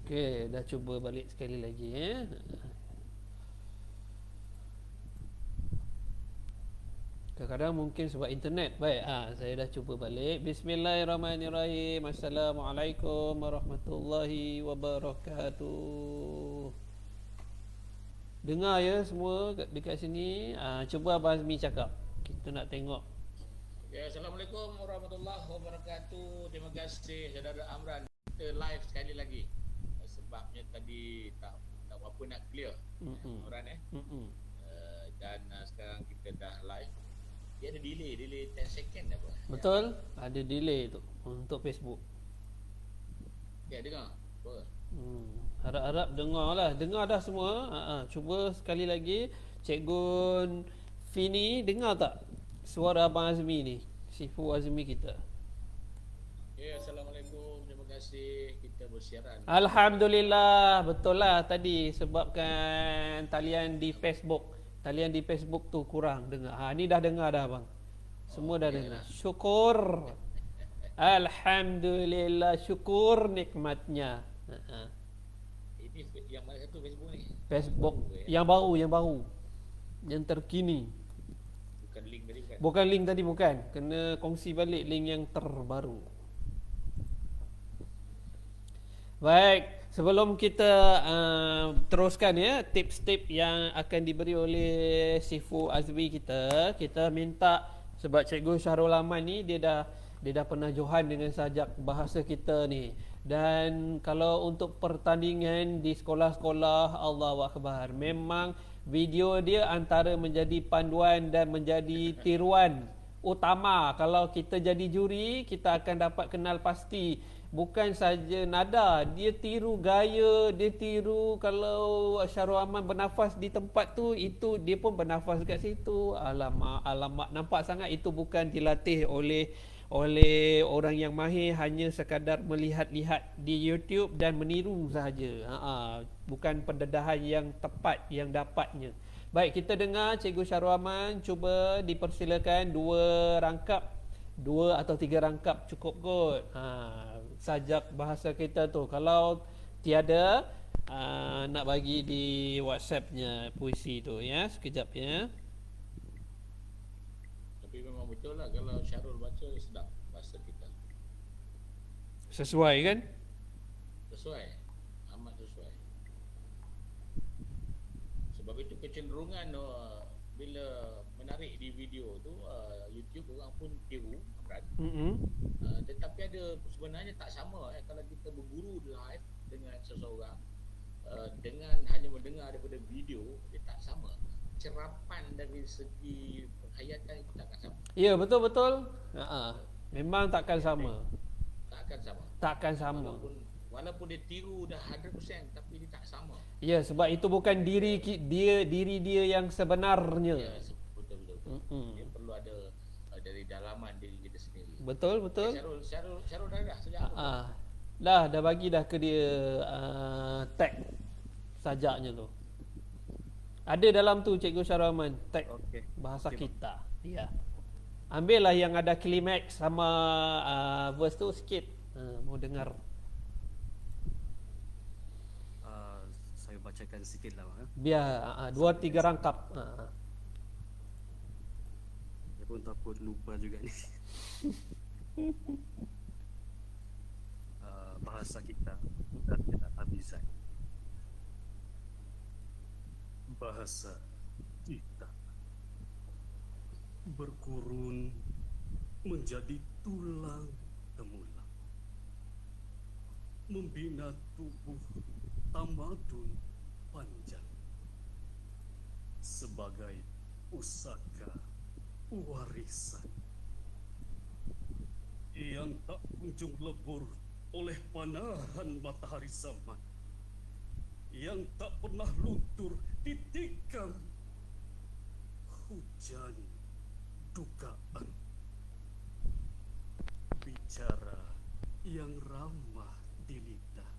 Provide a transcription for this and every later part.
Okey, dah cuba balik sekali lagi Kadang-kadang mungkin sebab internet. Baik, saya dah cuba balik. Bismillahirrahmanirrahim. Assalamualaikum warahmatullahi wabarakatuh. Dengar ya semua dekat sini. Cuba Abang Azmi cakap. Kita nak tengok. Ya, Assalamualaikum warahmatullahi wabarakatuh. Terima kasih saudara Amran. Kita live sekali lagi. Sebabnya tadi tak apa nak clear. Amran dan sekarang kita dah live. Dia ada delay 10 second apa? Betul? Ada delay tu untuk Facebook. Ya, dengar. Apa? Harap-harap dengar lah. Dengar dah semua. Cuba sekali lagi. Cikgu Fini dengar tak suara Abang Azmi ni, Sifu Azmi kita? Ya, Assalamualaikum. Terima kasih. Kita bersiaran. Alhamdulillah. Betul lah tadi sebabkan talian di Facebook tu kurang dengar. Ni dah dengar dah bang. Semua dah dengar. Syukur. Alhamdulillah, syukur nikmatnya. Ini yang mana satu Facebook ni? Facebook yang baru, yang terkini. Bukan link tadi bukan? Bukan link tadi, bukan. Kena kongsi balik link yang terbaru. Baik, sebelum kita teruskan ya tips-tips yang akan diberi oleh Sifu Azmi kita minta, sebab Cikgu Syahrul Aman ni dia dah pernah johan dengan sajak bahasa kita ni. Dan kalau untuk pertandingan di sekolah-sekolah, Allahu Akbar, memang video dia antara menjadi panduan dan menjadi tiruan utama. Kalau kita jadi juri, kita akan dapat kenal pasti. Bukan saja nada, dia tiru gaya, dia tiru kalau Syahrul Aman bernafas di tempat tu, itu dia pun bernafas kat situ. Alamak, nampak sangat itu bukan dilatih oleh orang yang mahir, hanya sekadar melihat-lihat di YouTube dan meniru sahaja. Bukan pendedahan yang tepat yang dapatnya. Baik, kita dengar Cikgu Syahrul Aman. Cuba dipersilakan 2 rangkap, 2 atau 3 rangkap cukup kot. Sajak bahasa kita tu. Kalau tiada, nak bagi di WhatsApp-nya puisi tu ya. Sekejap ya. Tapi memang betul lah kalau Syarul baca sedap bahasa kita. Sesuai kan? Sesuai. Amat sesuai. Sebab itu kecenderungan bila menarik di video tu YouTube orang pun tiru kan. Tetapi ada sebenarnya tak sama kalau kita berguru live dengan seseorang dengan hanya mendengar daripada video, dia tak sama. Cerapan dari segi penghayatan itu takkan sama. Ya, betul-betul. Memang takkan sama. Takkan sama. Walaupun dia tiru dah 100% tapi dia tak sama. Ya, sebab itu bukan diri dia yang sebenarnya. Ya, betul. Dia perlu ada dari dalaman diri kita sendiri. Betul. Syarul dah sejak Dah bagi dah ke dia tag sajaknya tu. Ada dalam tu Cikgu Syahrul Aman, tag bahasa kita. Ya. Ambil lah yang ada klimaks sama verse tu sikit. Mau dengar. Saya bacakan sikit lah bang. Biar 2-3 rangkap. Saya pun takut lupa juga ni. Bahasa kita dan kita habiskan. Bahasa kita berkurun menjadi tulang temulak, membina tubuh tamadun panjang sebagai pusaka warisan yang tak kunjung lebur oleh panahan matahari zaman, yang tak pernah luntur ditikam hujan dugaan. Bicara yang ramah di lidah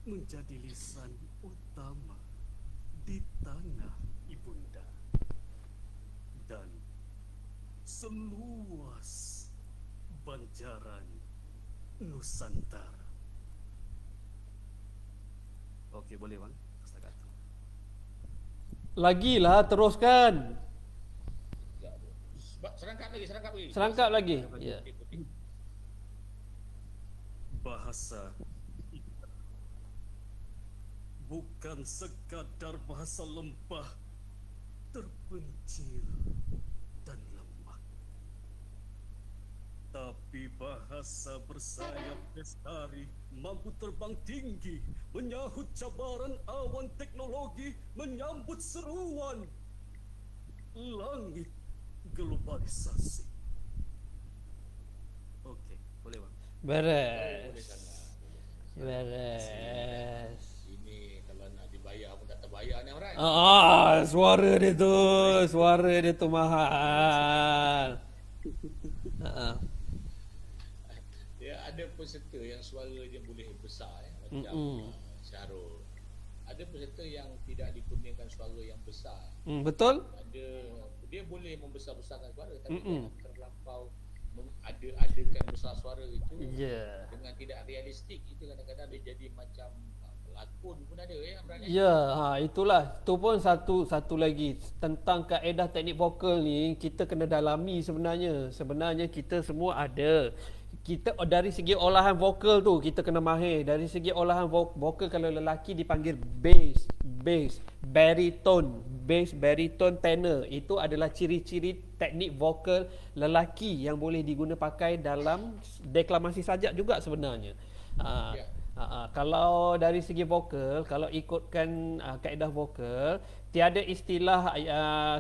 menjadi lisan utama di tanah ibunda, dan seluas banjaran Nusantara. Okey, boleh bang. Setakat tu. Lagilah, teruskan. Sekejap. Serangkap lagi. Serangkap lagi. Ya. Kutip. Bahasa bukan sekadar bahasa lembah, terpencil dan lemah, tapi bahasa bersayap lestari, mampu terbang tinggi, menyahut cabaran awan teknologi, menyambut seruan langit globalisasi. Okey, boleh bang. Boleh Beres. sangat. Beres. Ini kalau nak dibayar pun tak terbayar ni Amran. Suara dia tu mahal. Dia ada peserta yang suara dia boleh besar macam Syarul. Ada peserta yang tidak dikurniakan suara yang besar. Betul? Dia boleh membesar-besarkan suara tapi jangan terlampau ada-adakan besar suara itu dengan tidak realistik. Itu kadang-kadang dia jadi macam pelakon pun ada Amran. Itulah. Tu pun satu lagi tentang kaedah teknik vokal ni kita kena dalami sebenarnya. Sebenarnya kita semua ada. Kita dari segi olahan vokal tu kita kena mahir. Dari segi olahan vokal, kalau lelaki dipanggil bass, baritone, tenor. Itu adalah ciri-ciri teknik vokal lelaki yang boleh diguna pakai dalam deklamasi sajak juga sebenarnya. Kalau dari segi vokal, kalau ikutkan kaedah vokal, tiada istilah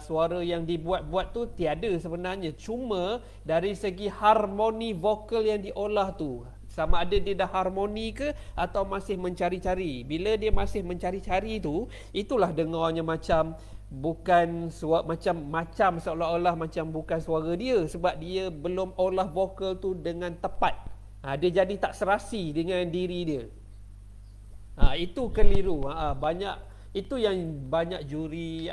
suara yang dibuat-buat tu tiada sebenarnya. Cuma dari segi harmoni vokal yang diolah tu, sama ada dia dah harmoni ke atau masih mencari-cari. Bila dia masih mencari-cari tu, itulah dengarnya macam bukan suara, macam seolah-olah macam bukan suara dia, sebab dia belum olah vokal tu dengan tepat. Dia jadi tak serasi dengan diri dia. Itu keliru. Itu yang banyak juri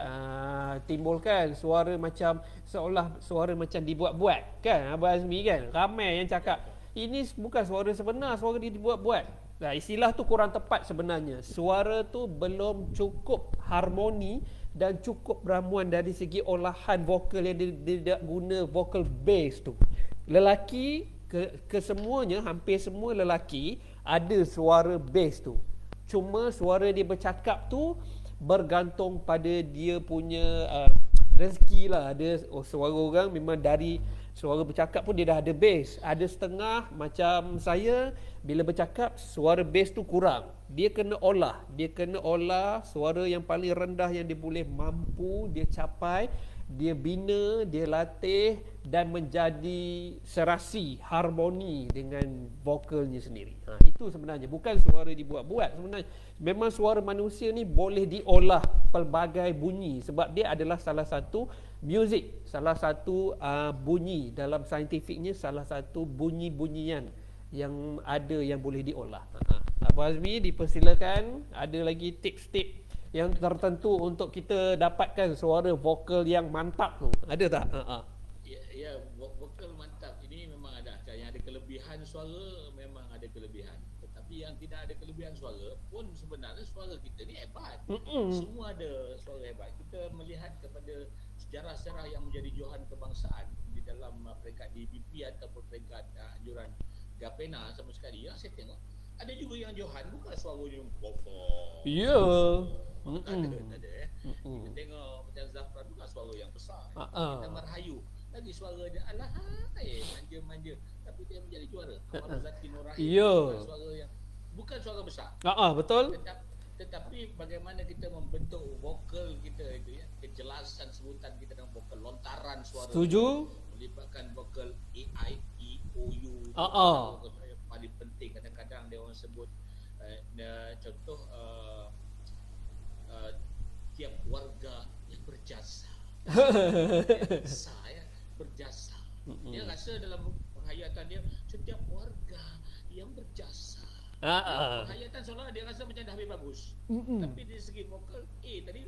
timbulkan, suara macam seolah suara macam dibuat-buat kan, Abang Azmi kan. Ramai yang cakap ini bukan suara sebenar, suara dia dibuat-buat. Istilah tu kurang tepat sebenarnya. Suara tu belum cukup harmoni dan cukup ramuan dari segi olahan vokal yang dia guna vokal bass tu. Lelaki kesemuanya, hampir semua lelaki ada suara bass tu. Cuma suara dia bercakap tu bergantung pada dia punya rezeki lah. Ada suara orang memang dari suara bercakap pun dia dah ada bass. Ada setengah macam saya, bila bercakap suara bass tu kurang. Dia kena olah suara yang paling rendah yang dia boleh mampu dia capai. Dia bina, dia latih dan menjadi serasi, harmoni dengan vokalnya sendiri. Itu sebenarnya, bukan suara dibuat-buat sebenarnya. Memang suara manusia ni boleh diolah pelbagai bunyi, sebab dia adalah salah satu music, salah satu bunyi dalam saintifiknya, salah satu bunyi-bunyian yang ada yang boleh diolah. Abang Azmi dipersilakan, ada lagi tips-tips yang tertentu untuk kita dapatkan suara vokal yang mantap tu. Ada tak? Ya, vokal mantap ini memang ada. Yang ada kelebihan suara memang ada kelebihan. Tetapi yang tidak ada kelebihan suara pun sebenarnya suara kita ni hebat. Semua ada suara hebat. Kita melihat kepada sejarah-sejarah yang menjadi johan kebangsaan di dalam peringkat DBP ataupun peringkat anjuran Gapena sama sekali. Saya tengok ada juga yang johan bukan suaranya pokok. Ya. Ada. Kita tengok macam Zafran bukan suara yang besar. Kita Marhayu lagi suara dia alahai manja-manja, tapi dia menjadi juara. Amal Zaki Nur Rahim bukan suara besar. Betul. Tetapi bagaimana kita membentuk vokal kita itu ya, kejelasan sebutan kita dengan vokal, lontaran suara. Setuju. Melibatkan vokal AI, EOU. Yang paling penting kadang-kadang dia orang sebut contoh tiap warga yang berjasa. Berjasa. Dia rasa dalam penghayatan dia setiap warga yang berjasa. Penghayatan seolah dia rasa macam dah habis bagus. Tapi dari segi vokal tadi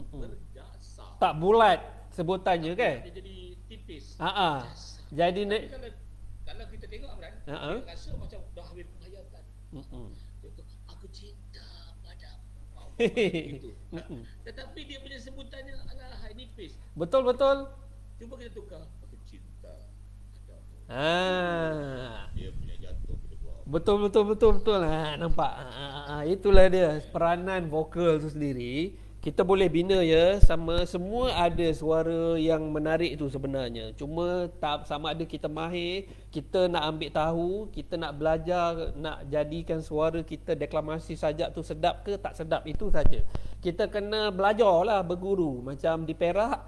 berjasa. Tak bulat sebutannya kan? Dia jadi tipis. Jadi kalau kita tengok Amran, dia rasa macam dah habis penghayatan. Aku cinta Itu. Tetapi dia punya sebutannya adalah high nipis. Betul betul. Cuba kita tukar aku cinta. Ah. Dia punya jantung pada bawah. Betul. Nampak. Itulah dia peranan vokal tu sendiri. Kita boleh bina ya, sama semua ada suara yang menarik tu sebenarnya. Cuma tak sama ada kita mahir, kita nak ambil tahu, kita nak belajar, nak jadikan suara kita deklamasi sajak tu sedap ke tak sedap, itu saja. Kita kena belajarlah, berguru. Macam di Perak,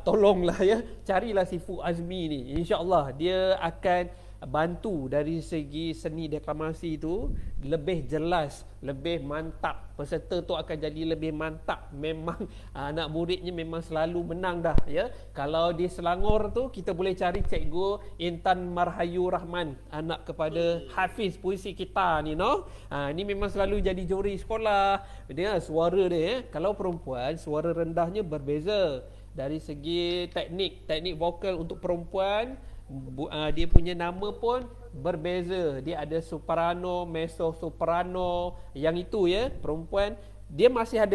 tolonglah ya, carilah si Fu Azmi ni. InsyaAllah dia akan bantu dari segi seni deklamasi itu lebih jelas, lebih mantap. Peserta tu akan jadi lebih mantap. Memang anak muridnya memang selalu menang dah ya. Kalau di Selangor tu kita boleh cari Cikgu Intan Marhayu Rahman, anak kepada Hafiz puisi kita ni ni memang selalu jadi juri sekolah. Dia suara dia kalau perempuan suara rendahnya berbeza. Dari segi teknik vokal untuk perempuan, dia punya nama pun berbeza. Dia ada soprano, mezzo soprano. Yang itu ya, perempuan dia masih ada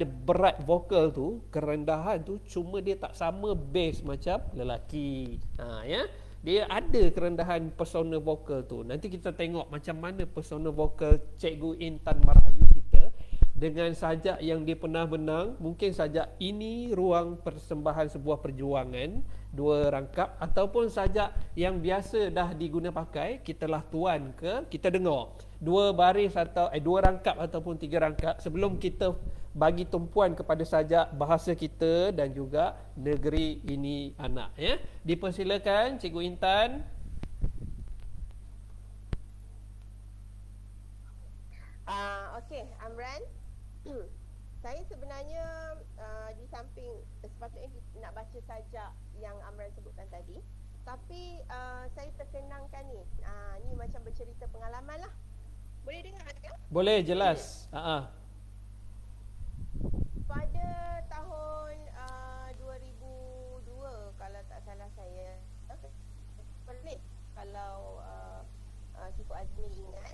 berat vokal tu, kerendahan tu, cuma dia tak sama bass macam lelaki. Ya. Dia ada kerendahan persona vokal tu. Nanti kita tengok macam mana persona vokal Cikgu Intan Marhayu kita dengan sajak yang dia pernah menang. Mungkin sajak ini ruang persembahan sebuah perjuangan, 2 rangkap, ataupun sajak yang biasa dah diguna pakai, kitalah tuan ke, kita dengar 2 baris atau 2 rangkap ataupun 3 rangkap sebelum kita bagi tumpuan kepada sajak bahasa kita dan juga negeri ini anak ya. Dipersilakan Cikgu Intan. Okey, Amran. Saya sebenarnya di samping sepatutnya nak baca sajak yang Amran sebutkan tadi, tapi saya terkenangkan ni. Ni macam bercerita pengalaman lah. Boleh dengar ke? Boleh, jelas. Pada tahun 2002 kalau tak salah saya, pelik kalau Sifu Azmi ingat,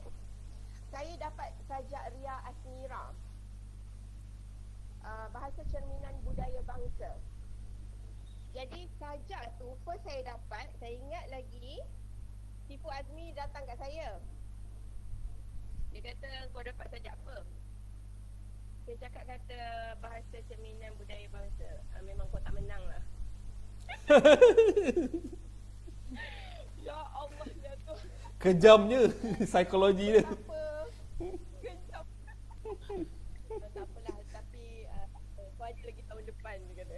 saya dapat sajak Ria Asmira, bahasa cerminan budaya bangsa. Jadi sajak tu first saya dapat, saya ingat lagi Sifu Azmi datang kat saya. Dia kata, kau dapat sajak apa? Saya cakap kata bahasa cerminan budaya bangsa. Memang kau tak menang lah. Ya Allah ya tu. Kejamnya psikologi dia. Apa? Kejam. Tak apalah, tapi kau ada lagi tahun depan, dia kata.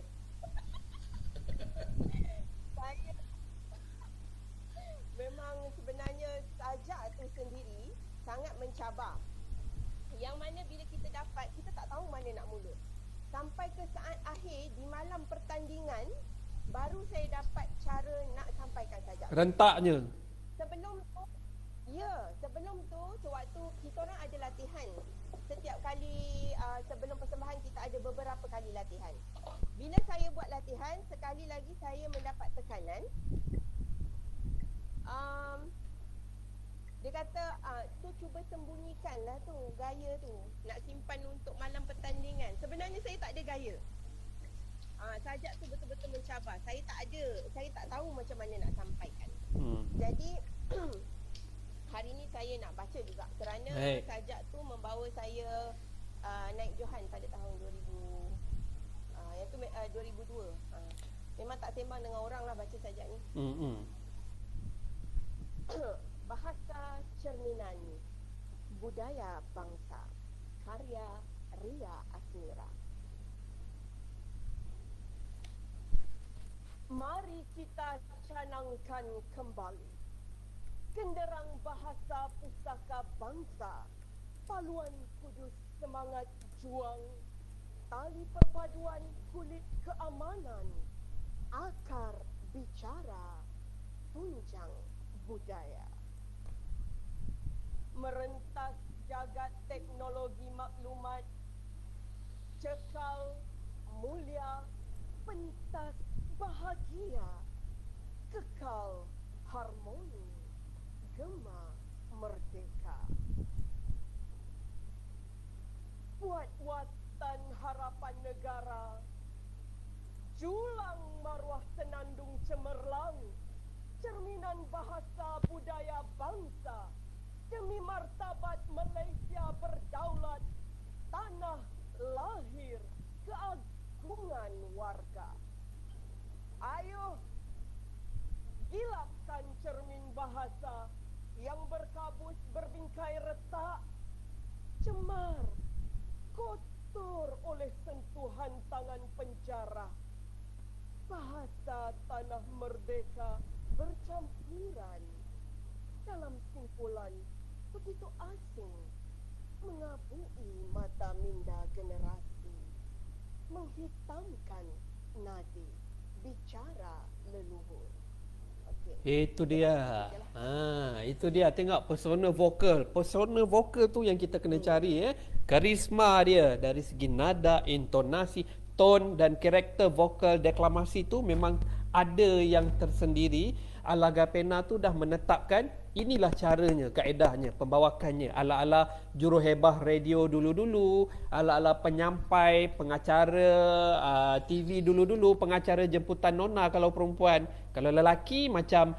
Saya memang sebenarnya sajak tu sendiri sangat mencabar. Yang mana bila kita dapat, kita tak tahu mana nak mula. Sampai ke saat akhir, di malam pertandingan, baru saya dapat cara nak sampaikan sajak. Rentaknya. Sebelum tu sewaktu kita orang ada latihan. Setiap kali sebelum persembahan kita ada beberapa kali latihan. Bila saya buat latihan, sekali lagi saya mendapat tekanan. Dia kata, tu cuba sembunyikanlah tu gaya tu, nak simpan untuk malam pertandingan. Sebenarnya saya tak ada gaya. Sajak tu betul-betul mencabar. Saya tak tahu macam mana nak sampaikan. Jadi hari ni saya nak baca juga kerana sajak tu membawa saya naik Johan pada tahun 2000. Yang tu 2002. Memang tak sembang dengan orang lah baca sajak ni. Bahasa cerminan budaya bangsa, karya Ria Asmira. Mari kita canangkan kembali genderang bahasa pusaka bangsa, paluan kudus semangat juang, tali perpaduan kulit keamanan, akar bicara tunjang budaya. Merentas jagat teknologi maklumat, cekal mulia, pentas bahagia, kekal harmoni, gema merdeka. negara, julang maruah senandung cemerlang, cerminan bahasa budaya bangsa, demi martabat Malaysia berdaulat, tanah lahir keagungan warga. Ayo, gilapkan cermin bahasa yang berkabut berbingkai retak, cemar, kotor oleh sentuhan tangan penjara. Bahasa tanah merdeka bercampuran dalam simpulan begitu asing, mengabui mata minda generasi, menghitamkan nadi bicara leluhur. Itu dia. Itu dia. Tengok persona vokal. Persona vokal tu yang kita kena cari Karisma dia dari segi nada, intonasi, tone dan karakter vokal deklamasi tu memang ada yang tersendiri. Alagapena tu dah menetapkan inilah caranya, kaedahnya, pembawakannya ala-ala juruhebah radio dulu-dulu, ala-ala penyampai, pengacara TV dulu-dulu, pengacara jemputan nona kalau perempuan. Kalau lelaki macam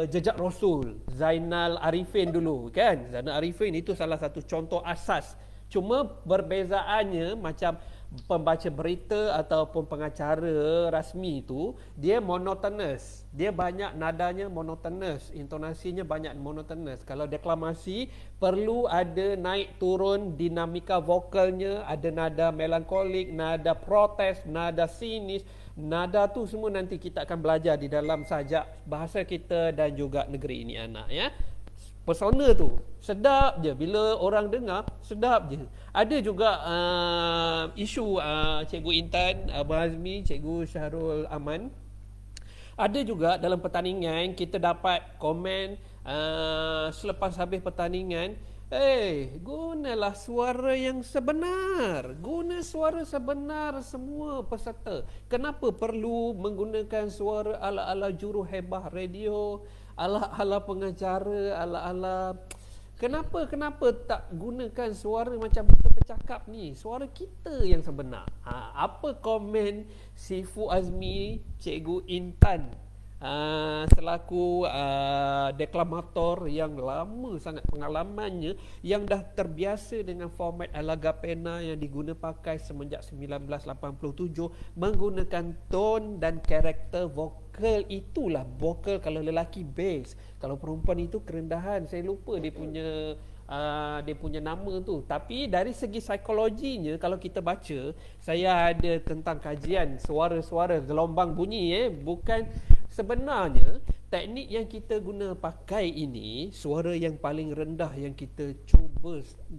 Jejak Rasul, Zainal Arifin dulu kan. Zainal Arifin itu salah satu contoh asas. Cuma perbezaannya macam pembaca berita ataupun pengacara rasmi itu dia monotonous. Dia banyak nadanya monotonous, intonasinya banyak monotonous. Kalau deklamasi perlu ada naik turun dinamika vokalnya, ada nada melankolik, nada protes, nada sinis. Nada tu semua nanti kita akan belajar di dalam sajak bahasa kita dan juga negeri ini anak ya. Persona tu sedap je bila orang dengar, sedap je. Ada juga isu Cikgu Intan, Abang Azmi, Cikgu Syahrul Aman. Ada juga dalam pertandingan kita dapat komen selepas habis pertandingan, gunalah suara yang sebenar. Guna suara sebenar semua peserta. Kenapa perlu menggunakan suara ala-ala juruhebah radio, ala-ala pengacara, ala-ala... Kenapa tak gunakan suara macam kita bercakap ni? Suara kita yang sebenar. Apa komen Sifu Azmi, Cikgu Intan selaku deklamator yang lama sangat pengalamannya, yang dah terbiasa dengan format Alagapena yang diguna pakai semenjak 1987, menggunakan tone dan karakter vokal. Itulah vokal. Kalau lelaki bass, kalau perempuan itu kerendahan. Saya lupa dia punya nama tu. Tapi dari segi psikologinya, kalau kita baca, saya ada tentang kajian suara-suara gelombang bunyi bukan sebenarnya teknik yang kita guna pakai ini, suara yang paling rendah yang kita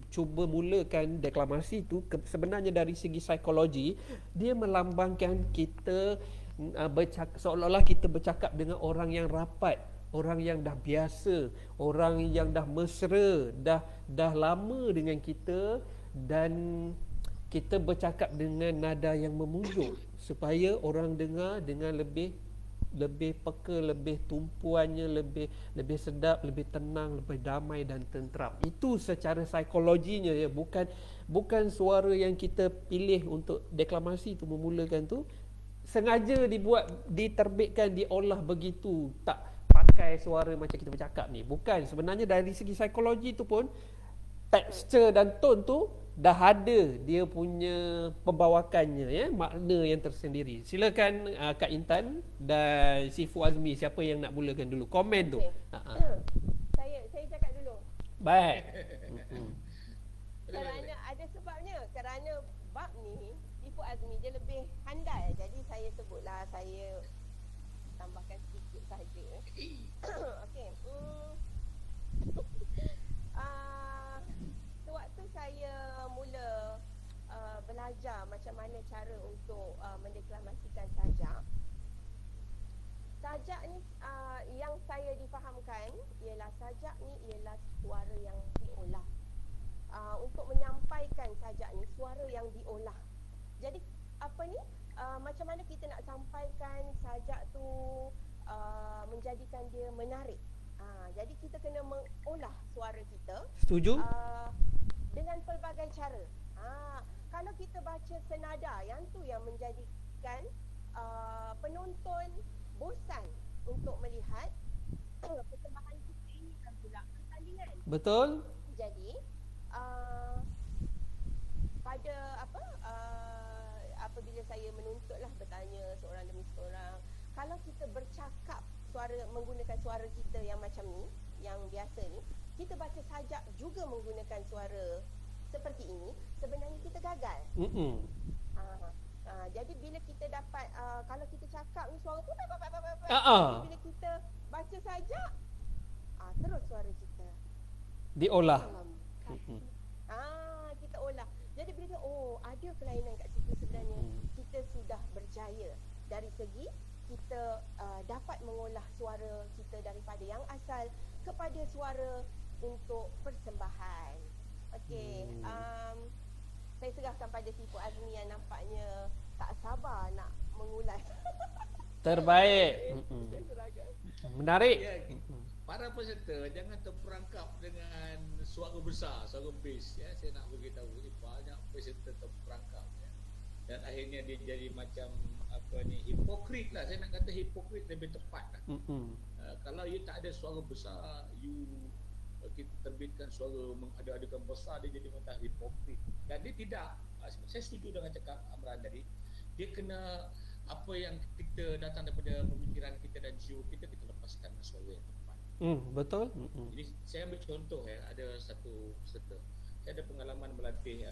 cuba mulakan deklamasi tu, sebenarnya dari segi psikologi dia melambangkan kita seolah-olah kita bercakap dengan orang yang rapat, orang yang dah biasa, orang yang dah mesra, dah lama dengan kita, dan kita bercakap dengan nada yang memujuk supaya orang dengar dengan lebih peka, lebih tumpuannya lebih sedap, lebih tenang, lebih damai dan tenteram. Itu secara psikologinya ya, bukan suara yang kita pilih untuk deklamasi tu memulakan tu sengaja diterbitkan, diolah begitu, tak pakai suara macam kita bercakap ni. Bukan, sebenarnya dari segi psikologi tu pun tekstur dan tone tu dah ada dia punya pembawakannya ya, makna yang tersendiri. Silakan Kak Intan dan Sifu Azmi, siapa yang nak mulakan dulu komen tu? Saya cakap dulu. Baik. Kerana ada sebabnya, kerana bab ni Sifu Azmi dia lebih handal, jadi saya sebutlah, saya tambahkan sedikit saja. Okey. Sewaktu saya mula belajar macam mana cara untuk mendeklamasikan sajak ni, yang saya difahamkan ialah sajak ni ialah suara yang diolah. Untuk menyampaikan sajak ni, suara yang diolah. Jadi apa ni, macam mana kita nak sampaikan sajak tu menjadikan dia menarik. Jadi kita kena mengolah suara kita. Setuju? Dengan pelbagai cara. kalau kita baca senada, yang tu yang menjadikan penonton bosan untuk melihat persembahan kita ini kan pula pertandingan. Betul? Jadi pada apabila saya menuntutlah bertanya seorang demi seorang, kalau kita bercakap menggunakan suara kita yang macam ni, yang biasa ni, kita baca sajak juga menggunakan suara seperti ini, sebenarnya kita gagal. Jadi bila kita dapat kalau kita cakap ni suara tu bila kita baca sajak terus suara kita Diolah. kita olah. Jadi bila dia, ada kelainan kat situ sebenarnya, kita sudah berjaya dari segi kita dapat mengolah suara kita daripada yang asal kepada suara untuk persembahan. Okey, saya serahkan pada Sifu Azmi yang nampaknya tak sabar nak mengulas. Terbaik. Menarik. Ya, para peserta jangan terperangkap dengan suara besar, suara bass ya. Saya nak beritahu ni banyak peserta terperangkap ya. Dan akhirnya dia jadi macam hipokrit lah. Saya nak kata hipokrit lebih tepat lah. Kalau you tak ada suara besar, kita terbitkan suara mengada-adakan besar, dia jadi macam hipokrit. Dan dia tidak, saya setuju dengan cakap Amran tadi, dia kena apa yang kita datang daripada pemikiran kita dan jiwa kita lepaskan dengan suara yang tepat. Betul. Jadi saya ambil contoh ya, ada satu peserta. Saya ada pengalaman melatih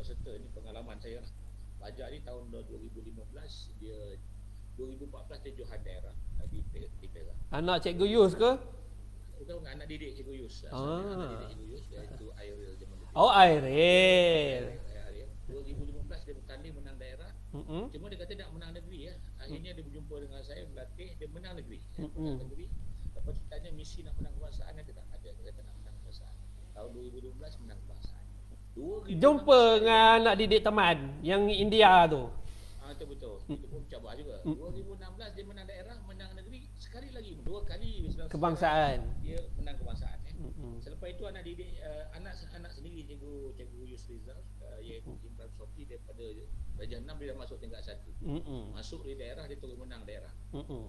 peserta ni, pengalaman saya lah. Pelajar ni tahun 2015, dia 2014 dia Johan daerah di Perak. Anak Cikgu Yus ke? Bukan anak didik Cikgu Yus. Anak didik Cikgu Yus, iaitu Airil zaman dulu. Oh, Airil. 2015 dia bertanding menang daerah. Cuma dia kata nak menang negeri ya. Akhirnya dia berjumpa dengan saya berlatih, dia menang negeri. Menang negeri. Lepas tu tanya misi nak menang kebangsaan ada tak? Ada. Dia kata nak menang kebangsaan. Tahun 2012 menang kebangsaan. Jumpa dengan anak didik teman yang India tu. Itu betul. Itu pun cabar juga. 2016 dia menang daerah, menang negeri, sekali lagi, 2 kali kebangsaan. Dia menang kebangsaan ya. Selepas itu anak didik anak sendiri Cikgu Yus Rizal, iaitu Imran Sofi, daripada Darjah 6 dia dah masuk tingkat 1. Masuk di daerah dia terus menang daerah.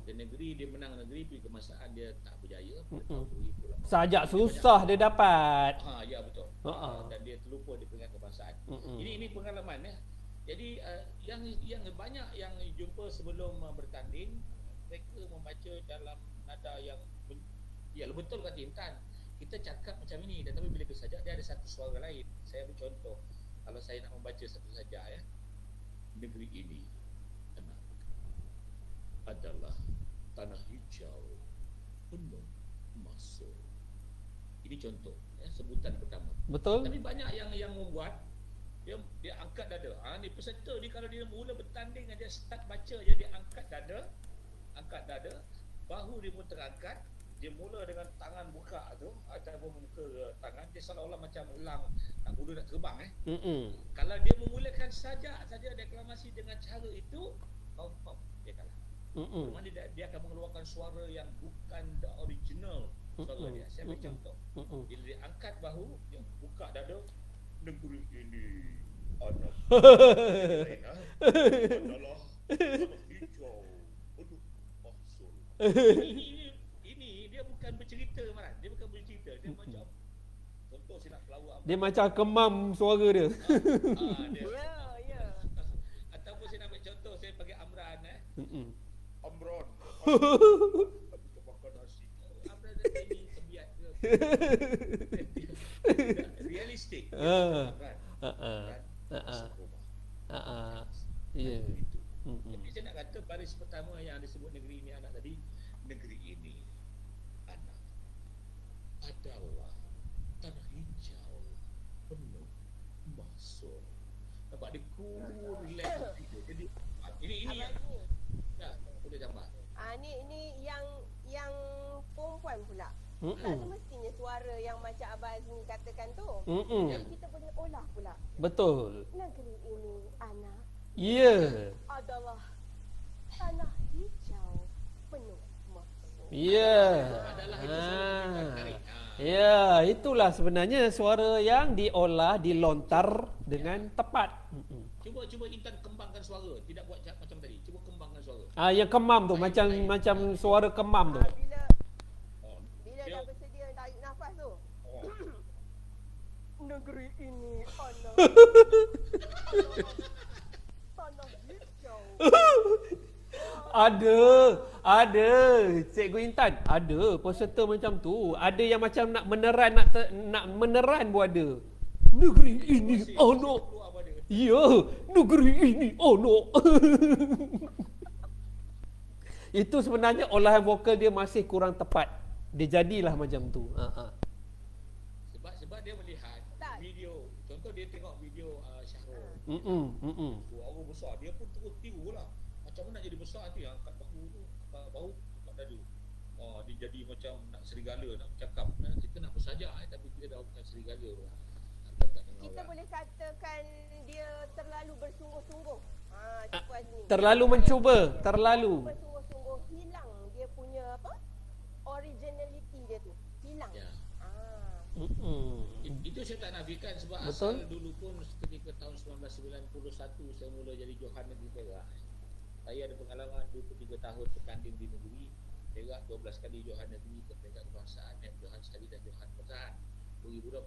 Di negeri dia menang negeri, pergi kebangsaan dia tak berjaya. Sajak susah dia dapat. Ya betul. Dan dia terlupa di peringkat kebangsaan. Ini pengalaman ya. Jadi yang banyak yang jumpa sebelum bertanding, mereka membaca dalam nada yang betul kata Intan. Kita cakap macam ini, tetapi bila bersajak dia ada satu suara lain. Saya bercontoh, kalau saya nak membaca satu sajak ya, negeri ini adalah tanah hijau penuh emas. Ini contoh ya, sebutan pertama. Betul. Tapi banyak yang membuat dia angkat dada. Ni peserta ni kalau dia mula bertanding, dia start baca je, dia angkat dada, bahu dia pun terangkat, dia mula dengan tangan buka tu ataupun muka tangan, dia seolah-olah macam elang nak mula nak terbang Kalau dia memulakan saja deklamasi dengan cara itu, dia kalah. Cuma dia akan mengeluarkan suara yang bukan the original suara dia. Saya ambil contoh. Bila dia angkat bahu, dia buka dada, negeri ini adalah hijau penuh mahsul. Ini dia bukan bercerita Maran. Dia bukan bercerita. Dia macam contoh saya nak pelawak. Dia macam kemam suara dia. Ya. Ataupun saya nak ambil contoh, saya panggil Amran Amran. Kita makan nasi. Amran ini kebiat ke? Realistik. Ya. Jadi saya nak kata baris pertama yang disebut negeri ini anak tadi, negeri ini anak adalah tanah hijau penuh mahsul. Nampak dia cool, relax gitu. Jadi ini ya, boleh tambah. Ni yang perempuan pula. Tak semestinya suara yang macam Abang Azmi katakan tu. Jadi kita boleh olah pula. Betul. Negeri ini anak adalah tanah hijau penuh mahsul. Adalah itu sebab kita tarik. Ya, itulah sebenarnya suara yang diolah, dilontar dengan tepat. Cuba Intan kembangkan suara, tidak buat macam tadi. Cuba kembangkan suara. Yang kemam tu, macam suara kemam tu. Bila Oh. bila Dia, dah bersedia tarik nafas tu. oh. Negeri ini tanah tanah hijau. Ada. Cikgu Intan, ada peserta macam tu. Ada yang macam nak meneran pun ada. Negeri ini anak. Keluar pada Ya, negeri ini anak. Itu sebenarnya olahan vokal dia masih kurang tepat. Dia jadilah macam tu. sebab dia melihat Tak. video. Contoh dia tengok video Syahrul. Suara besar, dia pun terus tiru lah. Macam mana nak jadi besar tu, yang angkat bahu tu, angkat bahu, angkat dadu. Dia jadi macam nak serigala, nak bercakap. Kita nak bersajak, tapi kita dah bukan serigala lah. Kita boleh katakan dia terlalu bersungguh-sungguh. Cikgu Azmi. Terlalu mencuba, terlalu. Bersungguh-sungguh hilang dia punya apa? Originality dia tu. Hilang. Ya. Itu saya tak nafikan sebab Betul. asal dulu pun ketika tahun 1991 saya mula jadi Johan Negeri Perak. Saya ada pengalaman 23 tahun bertanding di negeri Perak, 12 kali Johan Negeri ke peringkat kebangsaan, Johan Sekali dan Johan Pertahan 2012.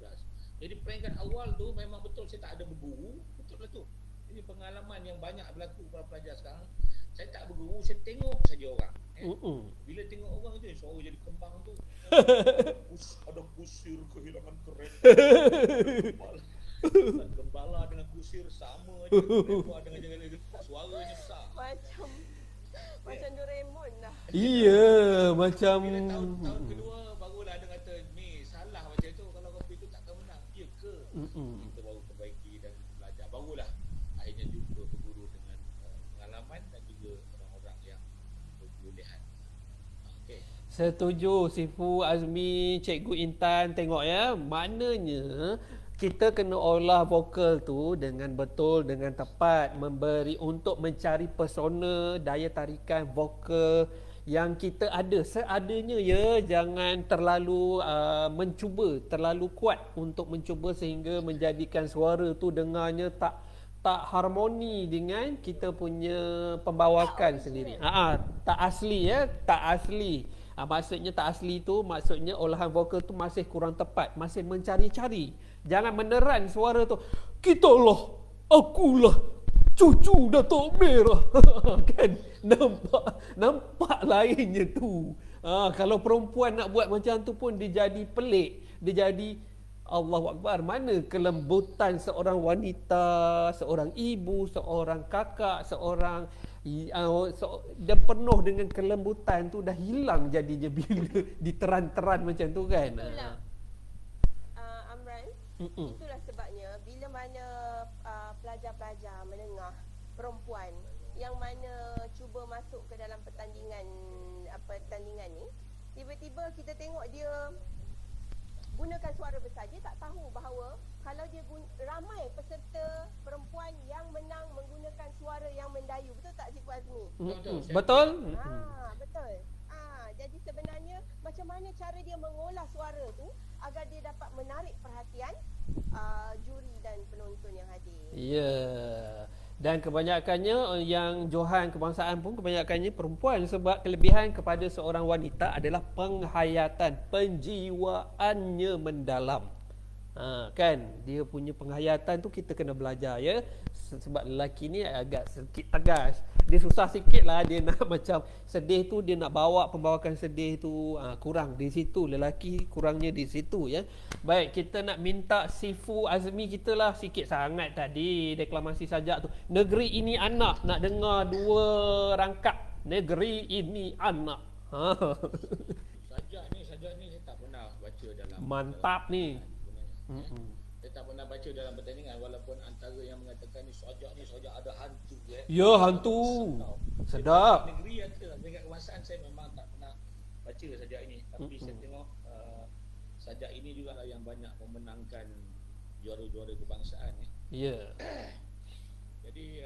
Jadi peringkat awal tu memang betul saya tak ada berguru, betul lah tu. Ini pengalaman yang banyak berlaku kepada pelajar sekarang. Saya tak berguru, saya tengok saja orang. Bila tengok orang tu, suara jadi kembang tu. Ada kusir kehilangan kereta. Gembala dengan kusir sama je. Mereka dengan jaga suaranya besar. Macam Doraemon lah. Iya, macam Bila tahun kedua barulah ada kata ni salah macam tu, kalau kopi tu takkan menang. Ya ke? Kita baru perbaiki dan belajar. Barulah akhirnya jumpa berguru dengan pengalaman dan juga orang-orang yang berbolehan. Okey. setuju Sifu Azmi, Cikgu Intan, tengok ya. Maknanya kita kena olah vokal tu dengan betul, dengan tepat, memberi untuk mencari persona, daya tarikan vokal yang kita ada seadanya ya. Jangan terlalu mencuba, terlalu kuat untuk mencuba sehingga menjadikan suara tu dengarnya tak harmoni dengan kita punya pembawakan sendiri. Tak asli ya, tak asli. Maksudnya tak asli tu maksudnya olahan vokal tu masih kurang tepat, masih mencari-cari. Jangan meneran suara tu. Kitalah, akulah cucu Datuk Merah. Kan nampak lainnya tu. Kalau perempuan nak buat macam tu pun dia jadi pelik, dia jadi Allahu Akbar. Mana kelembutan seorang wanita, seorang ibu, seorang kakak, seorang dia penuh dengan kelembutan tu dah hilang jadinya bila diteran-teran macam tu kan. Itulah Amran. Itulah sebabnya bila mana pelajar-pelajar menengah perempuan yang mana cuba masuk ke dalam pertandingan ni, tiba-tiba kita tengok dia gunakan suara besar. Dia tak tahu bahawa kalau dia ramai peserta perempuan yang menang menggunakan suara yang mendayu. Betul tak Cikgu Azmi? Betul? Betul. Jadi sebenarnya macam mana cara dia mengolah suara tu agar dia dapat menarik perhatian juri dan penonton yang hadir. Ya. Dan kebanyakannya yang Johan kebangsaan pun kebanyakannya perempuan sebab kelebihan kepada seorang wanita adalah penghayatan, penjiwaannya mendalam. Kan dia punya penghayatan tu kita kena belajar ya. Sebab lelaki ni agak sedikit tegas. Dia susah sikit lah dia nak macam sedih tu, dia nak bawa pembawakan sedih tu kurang di situ. Lelaki kurangnya di situ ya. Baik, kita nak minta Sifu Azmi kita lah sikit sangat tadi deklamasi sajak tu. Negeri ini anak, nak dengar 2 rangkap. Negeri ini anak. Sajak ni saya tak pernah baca dalam Mantap ni. Saya tak pernah baca dalam pertandingan walaupun antara yang mengatakan ni sajak ada hantu Ya, hantu. Sedap. Negeri ada dekat kebangsaan saya memang tak pernah baca sajak ini tapi saya tengok sajak ini juga lah yang banyak memenangkan juara-juara kebangsaan ya. Ya. Jadi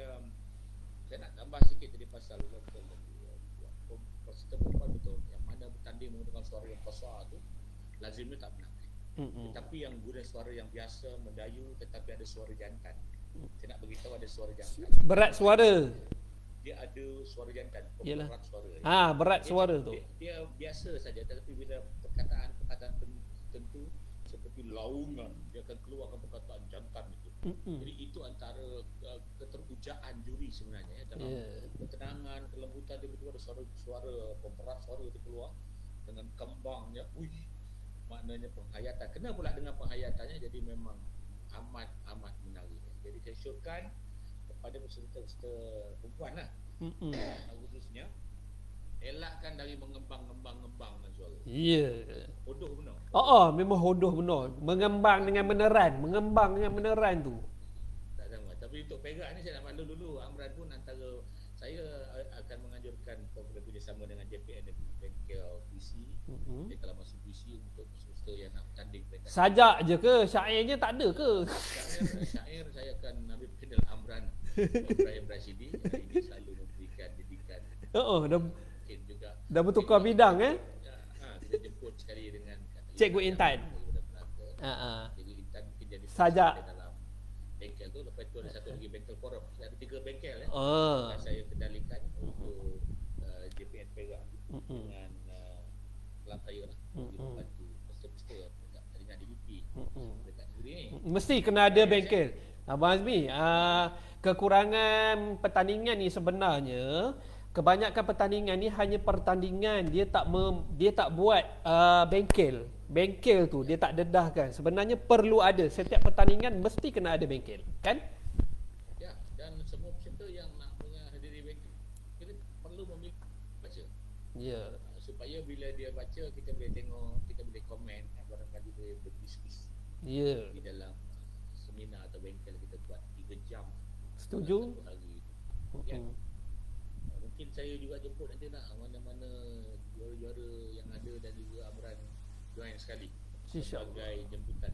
saya nak tambah sikit tadi pasal peserta perempuan betul yang mana bertanding menggunakan suara yang besar tu lazimnya tak menang. Tetapi yang guna suara yang biasa mendayu tetapi ada suara jantan. Saya nak beritahu ada suara jantan. Berat suara. Dia ada suara jantan, Yalah. berat suara. Berat suara tu. Dia biasa saja tetapi bila perkataan-perkataan tertentu seperti laungan, dia akan keluarkan perkataan jantan itu. Jadi itu antara keterujaan juri sebenarnya dalam ketenangan, kelembutan dia betul ada suara pemberat suara itu keluar dengan kembangnya. Maknanya penghayatan. Kena pula dengan penghayatannya, jadi memang amat menarik. Jadi saya syorkan kepada peserta-peserta perempuan lah, khususnya elakkan dari mengembang-ngembang suara. Ya. Bodoh benar. Memang hodoh benar. Mengembang dengan meneran tu. Tak sama. Tapi untuk perak ni saya nak maklum dulu, Amran pun antara saya akan menganjurkan program kerjasama dengan JPN dan bengkel PC. Dia kalau masuk PC untuk peserta yang nak bertanding perak. Sajak je ke? Syairnya tak ada ke? Syair saya akan ambil panel Amran Ibrahim Rashidi. Ini selalu memberikan didikan. Mungkin juga Dah bertukar bidang kita jemput sekali dengan Cikgu Intan. Cikgu Intan mungkin jadi Sajak. dalam bengkel tu. Lepas tu ada satu lagi bengkel forum. Ada 3 bengkel saya kendalikan untuk JPN Perak dengan Kelantan lah. Membantu peserta-peserta dekat dengan DBP dekat negeri ni. Mesti kena ada bengkel. Abang Azmi, kekurangan pertandingan ni sebenarnya, kebanyakan pertandingan ni hanya pertandingan, dia tak buat bengkel. Bengkel tu dia tak dedahkan. Sebenarnya perlu ada, setiap pertandingan mesti kena ada bengkel, kan? Ya, dan semua peserta yang nak menghadiri bengkel kita perlu memiliki baca. Ya. Supaya bila dia baca kita boleh tengok, kita boleh komen, barangkali boleh berdiskusi. Ya. Di dalam seminar atau bengkel kita buat 3 jam. Setuju? Satu hari. Ya. Mungkin saya juga jemput nanti lah mana-mana juara-juara yang ada dan juga Amran join sekali sebagai jemputan.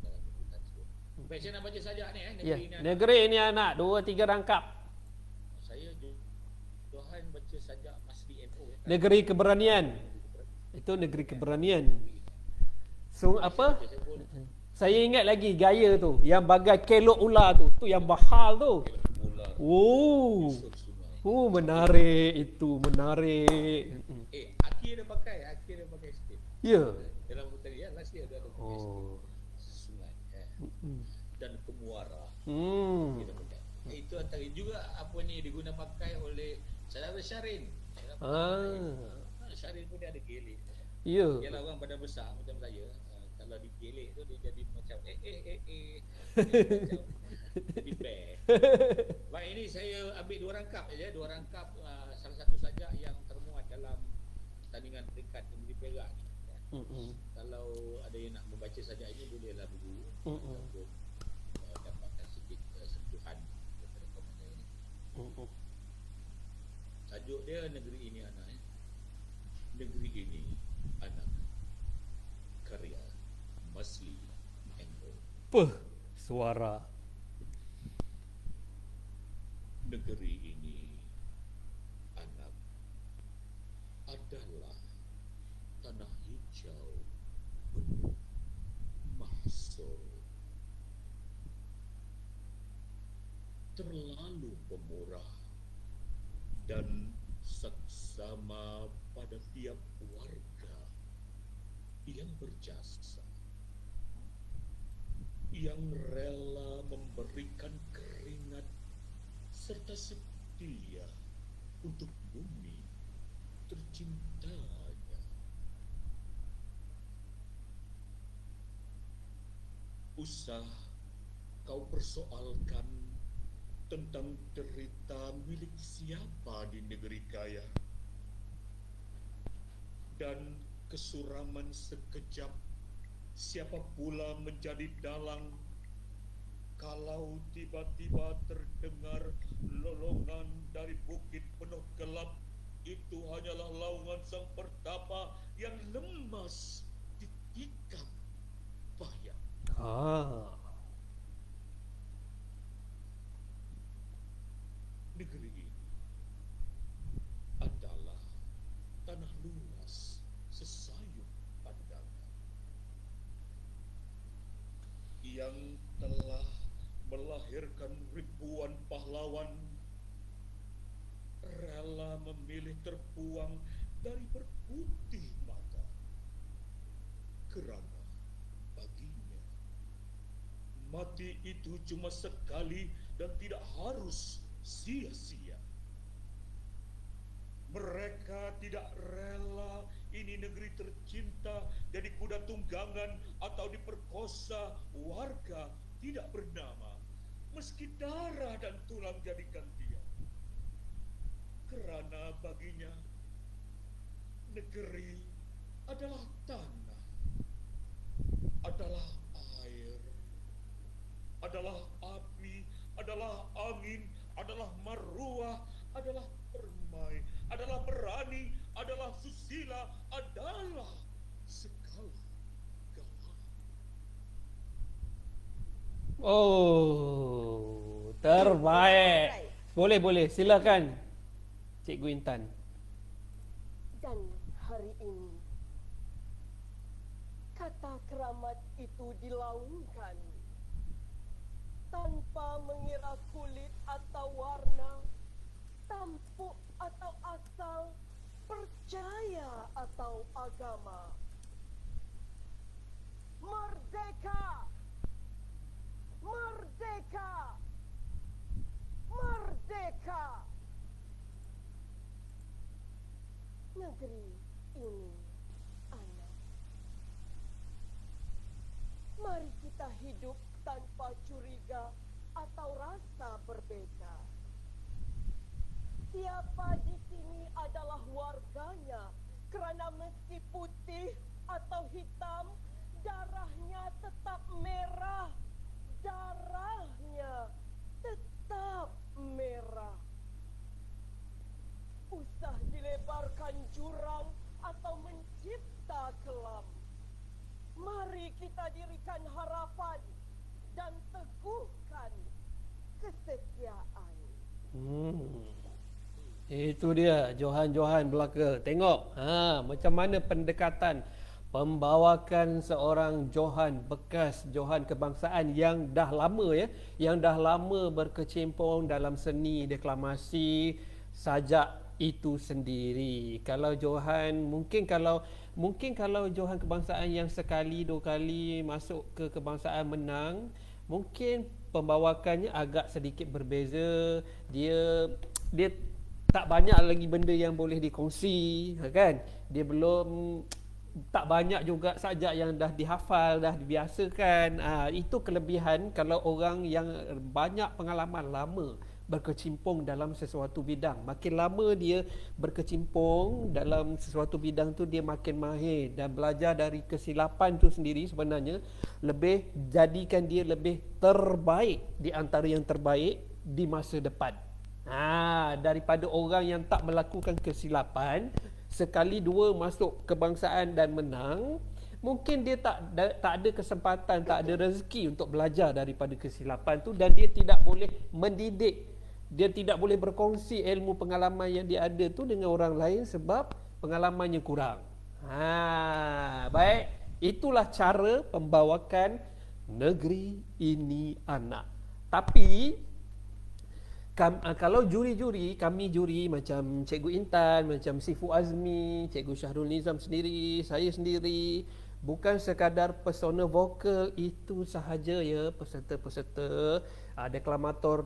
Dalam jemputan tersebut. Baik, saya nak baca sajak ni negeri ni. Negeri ni anak 2-3 rangkap. Saya Johan baca sajak Masri NO Negeri keberanian. Itu negeri keberanian. So apa? Saya ingat lagi gaya tu, yang bagai kelok ular tu. Tu yang bahal tu. Menarik itu, menarik. Aki dia pakai sikit. Ya. Dalam tadi last year ada sungai dan pemuara. Kita pakai. Itu antara juga apa ni diguna pakai oleh saudara Syarin. Syarin pun dia ada gelek. Ya. Ialah orang badan besar macam saya. Kalau digelek tu dia jadi macam jadi bear. Baik, ini saya ambil 2 rangkap saja, 2 rangkap salah satu saja yang termuat dalam pertandingan peringkat negeri Perak ni. Kalau ada yang nak membaca saja ini bolehlah dulu untuk dapatkan sedikit sentuhan daripada komentar ini. Tajuk dia negeri ini anak. Negeri ini anak. Karya Masli NO. Suara. Negeri ini anak adalah tanah hijau penuh mahsul, terlalu pemurah dan saksama pada tiap warga yang berjasa, yang rela memberikan keringat serta setia untuk bumi tercintanya. Usah kau persoalkan tentang derita milik siapa di negeri kaya dan kesuraman sekejap siapa pula menjadi dalang kalau tiba-tiba terdengar lolongan dari bukit penuh gelap. Itu hanyalah laungan sang pertapa yang lemas ditikam bayang. Negeri ini adalah tanah luas sesayung pandangan. yang telah melahirkan ribuan pahlawan rela memilih terbuang dari berputih mata kerana baginya mati itu cuma sekali dan tidak harus sia-sia. Mereka tidak rela ini negeri tercinta jadi kuda tunggangan atau diperkosa warga tidak bernama, meski darah dan tulang jadi gantian. Kerana baginya negeri adalah tanah, adalah air, adalah api, adalah angin, adalah maruah, adalah permai, adalah berani, adalah susila, adalah segala galanya. Oh, terbaik. Boleh, silakan Cikgu Intan. Dan hari ini kata keramat itu dilaungkan tanpa mengira kulit atau warna, tampuk atau asal, percaya atau agama. Merdeka! Merdeka! Merdeka! Negeri ini anak. Mari kita hidup tanpa curiga atau rasa berbeda. Siapa di sini adalah warganya, kerana meski putih atau hitam, darahnya tetap merah. Darahnya tetap merah. Usah dilebarkan jurang atau mencipta kelam. Mari kita dirikan harapan dan teguhkan kesetiaan. Itu dia Johan belaka. Tengok macam mana pendekatan pembawakan seorang Johan, bekas Johan kebangsaan yang dah lama yang dah lama berkecimpung dalam seni deklamasi sajak itu sendiri. Kalau Johan mungkin kalau Johan kebangsaan yang sekali dua kali masuk ke kebangsaan menang, mungkin pembawakannya agak sedikit berbeza. Dia tak banyak lagi benda yang boleh dikongsi, kan? Dia belum tak banyak juga sajak yang dah dihafal, dah dibiasakan. Itu kelebihan kalau orang yang banyak pengalaman lama berkecimpung dalam sesuatu bidang. Makin lama dia berkecimpung dalam sesuatu bidang tu, dia makin mahir, dan belajar dari kesilapan tu sendiri sebenarnya lebih jadikan dia lebih terbaik di antara yang terbaik di masa depan. Daripada orang yang tak melakukan kesilapan, sekali dua masuk kebangsaan dan menang, mungkin dia tak ada kesempatan, tak ada rezeki untuk belajar daripada kesilapan tu, dan dia tidak boleh mendidik, dia tidak boleh berkongsi ilmu pengalaman yang dia ada tu dengan orang lain sebab pengalamannya kurang. Baik, itulah cara pembawakan negeri ini anak. Tapi kalau kami juri macam Cikgu Intan, macam Sifu Azmi, Cikgu Syahrul Nizam sendiri, saya sendiri, bukan sekadar pesona vokal itu sahaja ya, peserta-peserta, deklamator,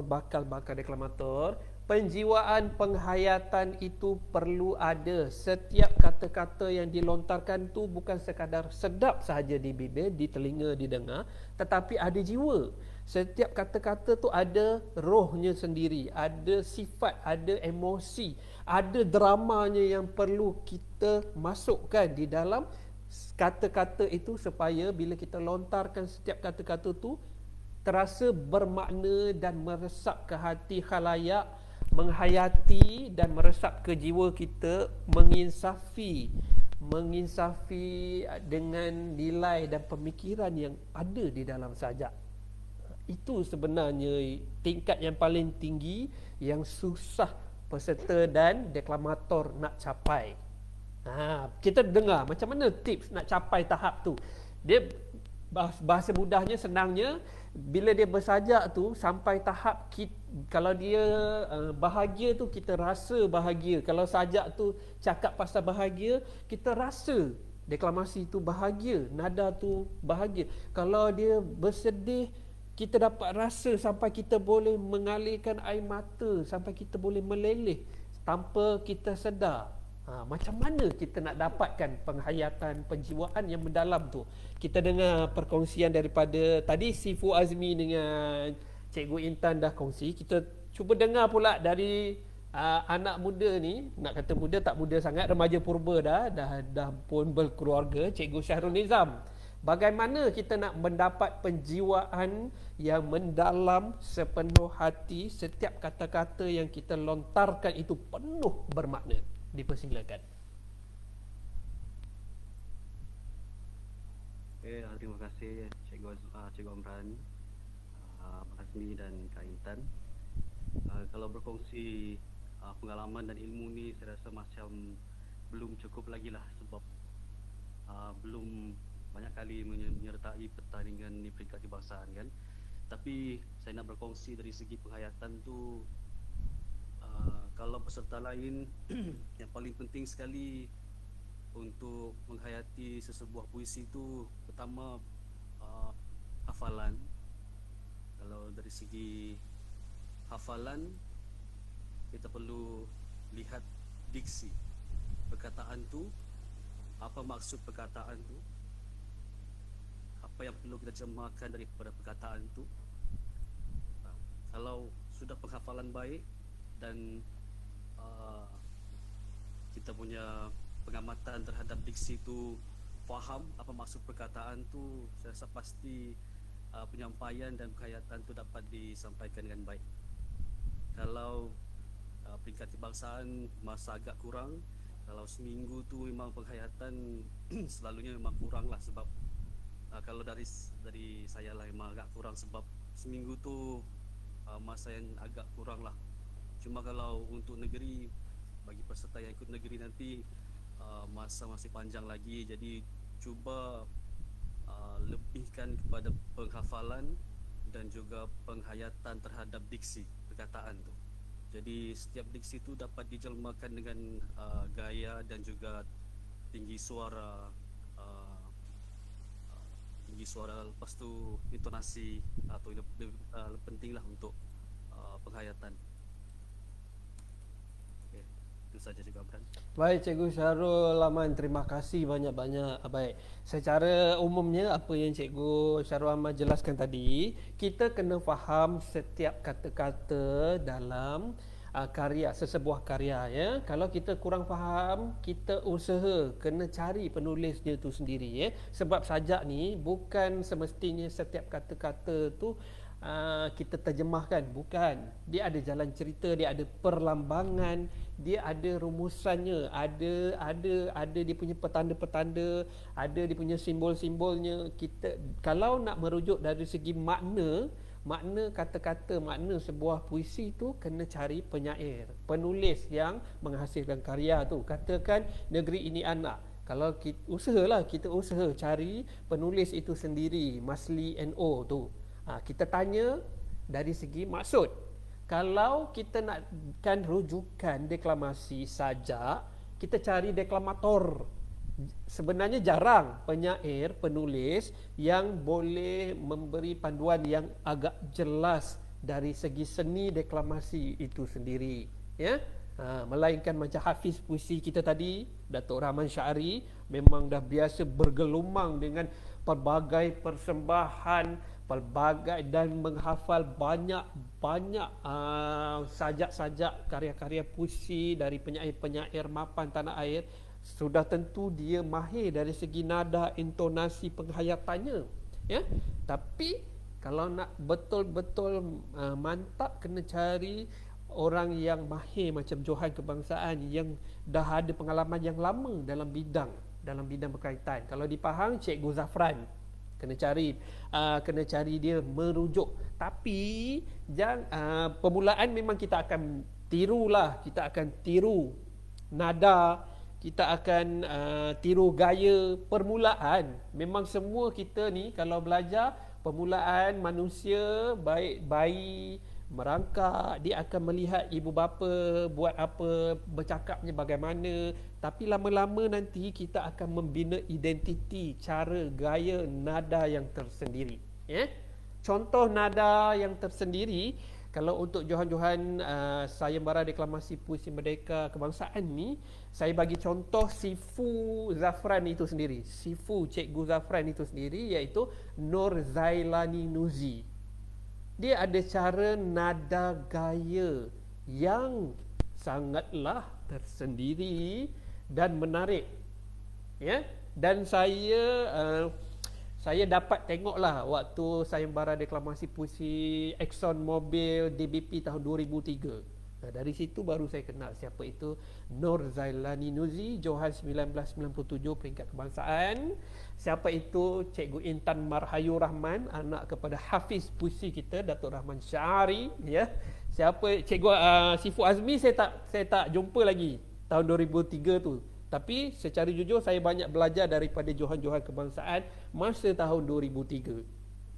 bakal deklamator, penjiwaan penghayatan itu perlu ada. Setiap kata-kata yang dilontarkan tu bukan sekadar sedap sahaja di bibir, di telinga, didengar, tetapi ada jiwa. Setiap kata-kata tu ada rohnya sendiri, ada sifat, ada emosi, ada dramanya yang perlu kita masukkan di dalam kata-kata itu, supaya bila kita lontarkan setiap kata-kata tu terasa bermakna dan meresap ke hati khalayak, menghayati dan meresap ke jiwa kita, menginsafi dengan nilai dan pemikiran yang ada di dalam sajak. Itu sebenarnya tingkat yang paling tinggi yang susah peserta dan deklamator nak capai. Kita dengar macam mana tips nak capai tahap tu. Dia bahasa mudahnya, senangnya, bila dia bersajak tu sampai tahap kalau dia bahagia tu kita rasa bahagia. Kalau sajak tu cakap pasal bahagia, kita rasa deklamasi tu bahagia, nada tu bahagia. Kalau dia bersedih, kita dapat rasa sampai kita boleh mengalirkan air mata, sampai kita boleh meleleh tanpa kita sedar. Macam mana kita nak dapatkan penghayatan penjiwaan yang mendalam tu? Kita dengar perkongsian daripada tadi Sifu Azmi dengan Cikgu Intan dah kongsi. Kita cuba dengar pula dari anak muda ni, nak kata muda tak muda sangat, remaja purba dah pun berkeluarga, Cikgu Syahrul Nizam. Bagaimana kita nak mendapat penjiwaan yang mendalam sepenuh hati, setiap kata-kata yang kita lontarkan itu penuh bermakna. Dipersilakan. Terima kasih Cikgu Amran, Azmi dan Kak Intan. Kalau berkongsi pengalaman dan ilmu ni, saya rasa macam belum cukup lagi lah, sebab belum banyak kali menyertai pertandingan ni peringkat kebangsaan kan. Tapi saya nak berkongsi dari segi penghayatan tu, kalau peserta lain yang paling penting sekali untuk menghayati sesebuah puisi tu, pertama hafalan. Kalau dari segi hafalan, kita perlu lihat diksi perkataan tu, apa maksud perkataan tu, apa yang perlu kita terjemahkan daripada perkataan tu. Kalau sudah penghafalan baik dan kita punya pengamatan terhadap diksi tu, faham apa maksud perkataan tu, saya rasa pasti penyampaian dan penghayatan tu dapat disampaikan dengan baik. Kalau peringkat kebangsaan masa agak kurang, kalau seminggu tu memang penghayatan selalunya memang kurang lah, sebab kalau dari saya lah memang agak kurang, sebab seminggu tu masa yang agak kurang lah. Cuma kalau untuk negeri, bagi peserta yang ikut negeri nanti, masa masih panjang lagi, jadi cuba lebihkan kepada penghafalan dan juga penghayatan terhadap diksi perkataan tu. Jadi setiap diksi tu dapat dijelmakan dengan gaya dan juga tinggi suara, lepas tu intonasi atau lebih pentinglah untuk penghayatan. Itu saja juga, Abran. Baik, Cikgu Syahrul Aman, terima kasih banyak-banyak. Baik, secara umumnya apa yang Cikgu Syahrul Aman jelaskan tadi, kita kena faham setiap kata-kata dalam karya, sesebuah karya ya. Kalau kita kurang faham, kita usaha kena cari penulis dia tu sendiri ya. Sebab sajak ni bukan semestinya setiap kata-kata tu kita terjemahkan, bukan. Dia ada jalan cerita, dia ada perlambangan, dia ada rumusannya, ada dia punya petanda-petanda, ada dia punya simbol-simbolnya. Kita kalau nak merujuk dari segi makna kata-kata, makna sebuah puisi tu, kena cari penyair, penulis yang menghasilkan karya tu. Katakan Negeri Ini Anak, kalau kita usaha cari penulis itu sendiri, Masli NO tu. Kita tanya dari segi maksud. Kalau kita nakkan rujukan deklamasi sajak, kita cari deklamator. Sebenarnya jarang penyair, penulis yang boleh memberi panduan yang agak jelas dari segi seni deklamasi itu sendiri ya. Melainkan macam Hafiz puisi kita tadi, Datuk Rahman Syari, memang dah biasa bergelumang dengan pelbagai persembahan, pelbagai, dan menghafal banyak sajak-sajak karya-karya puisi dari penyair-penyair mapan tanah air. Sudah tentu dia mahir dari segi nada, intonasi, penghayatannya ya. Tapi kalau nak betul-betul mantap, kena cari orang yang mahir macam Johan Kebangsaan yang dah ada pengalaman yang lama dalam bidang berkaitan. Kalau di Pahang, Cikgu Zafran kena cari dia merujuk. Tapi permulaan memang kita akan tiru nada, kita akan tiru gaya permulaan. Memang semua kita ni kalau belajar permulaan manusia, baik bayi merangkak, dia akan melihat ibu bapa buat apa, bercakapnya bagaimana, tapi lama-lama nanti kita akan membina identiti, cara, gaya, nada yang tersendiri. Contoh nada yang tersendiri, kalau untuk Johan-Johan sayembara deklamasi puisi merdeka kebangsaan ni, saya bagi contoh Sifu Zafran itu sendiri. Sifu Cikgu Zafran itu sendiri, iaitu Nur Zailani Nuzi. Dia ada cara nada gaya yang sangatlah tersendiri dan menarik. Dan saya dapat tengoklah waktu sayembara deklamasi puisi Exxon Mobil DBP tahun 2003. Dari situ baru saya kenal siapa itu Nur Zailani Nuzi, Johan 1997 peringkat kebangsaan. Siapa itu Cikgu Intan Marhayu Rahman, anak kepada Hafiz puisi kita Datuk Rahman Syahari, Siapa Cikgu Sifu Azmi saya tak jumpa lagi tahun 2003 tu. Tapi secara jujur saya banyak belajar daripada Johan-Johan kebangsaan masa tahun 2003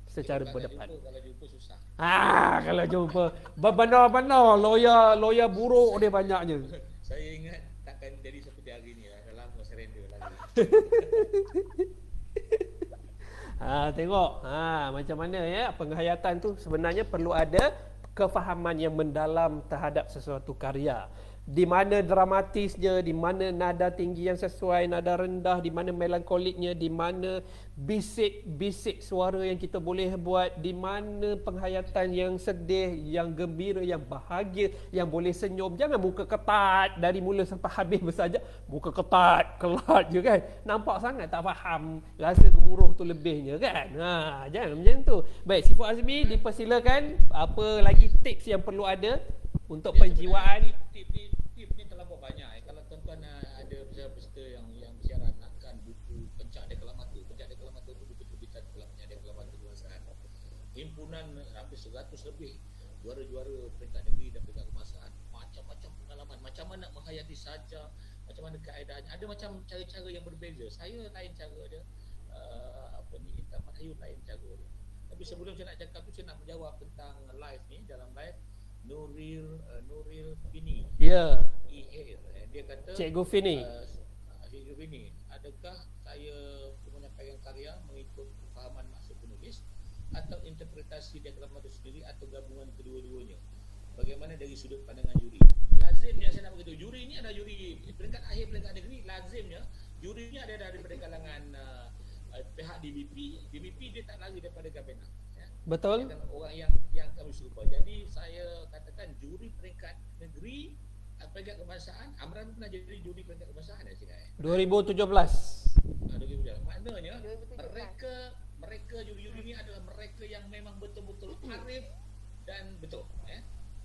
secara berdepan. Kalau jumpa susah. Kalau jumpa benar-benar lawyer buruk dia banyaknya. Saya ingat takkan jadi seperti hari ni lah. Dah lama surrender lagi. Tengok macam mana penghayatan tu sebenarnya perlu ada kefahaman yang mendalam terhadap sesuatu karya. Di mana dramatisnya, di mana nada tinggi yang sesuai, nada rendah, di mana melankoliknya, di mana bisik-bisik suara yang kita boleh buat, di mana penghayatan yang sedih, yang gembira, yang bahagia, yang boleh senyum. Jangan muka ketat dari mula sampai habis bersaja, muka ketat, kelat je kan. Nampak sangat tak faham, rasa gemuruh tu lebihnya kan. Jangan macam tu. Baik, Sifu Azmi dipersilakan, apa lagi tips yang perlu ada untuk penjiwaan? Tip ni terlampau banyak. Kalau tuan-tuan ada peserta yang bersiaran nakkan buku Pencak Deklamatu. Pencak Deklamatu itu buku terbitan Pencak Deklamatu kebangsaan. Himpunan hampir 100 lebih juara-juara peringkat negeri dan peringkat kebangsaan. Macam-macam pengalaman, macam mana nak menghayati saja, macam mana kaedahnya. Ada macam cara-cara yang berbeza. Saya lain cara dia. Intan Marhayu lain cara dia. Tapi sebelum saya nak cakap tu, saya nak menjawab tentang live ni. Dalam live Nuril Fini. Ya. Dia kata Cikgu Fini. Cikgu Fini, adakah saya menyampaikan karya mengikut kefahaman maksud penulis atau interpretasi deklamasi sendiri atau gabungan kedua-duanya? Bagaimana dari sudut pandangan juri? Lazimnya saya nak beritahu, juri ini adalah juri peringkat akhir peringkat negeri. Lazimnya jurinya ada daripada kalangan pihak DBP. DBP dia tak lari daripada Gabena. Betul. Orang yang kami serupa. Jadi saya katakan juri peringkat negeri, peringkat kebangsaan. Amran pernah jadi juri peringkat kebangsaan 2017. Maknanya 2017. mereka juri-juri ini adalah mereka yang memang betul-betul arif dan betul.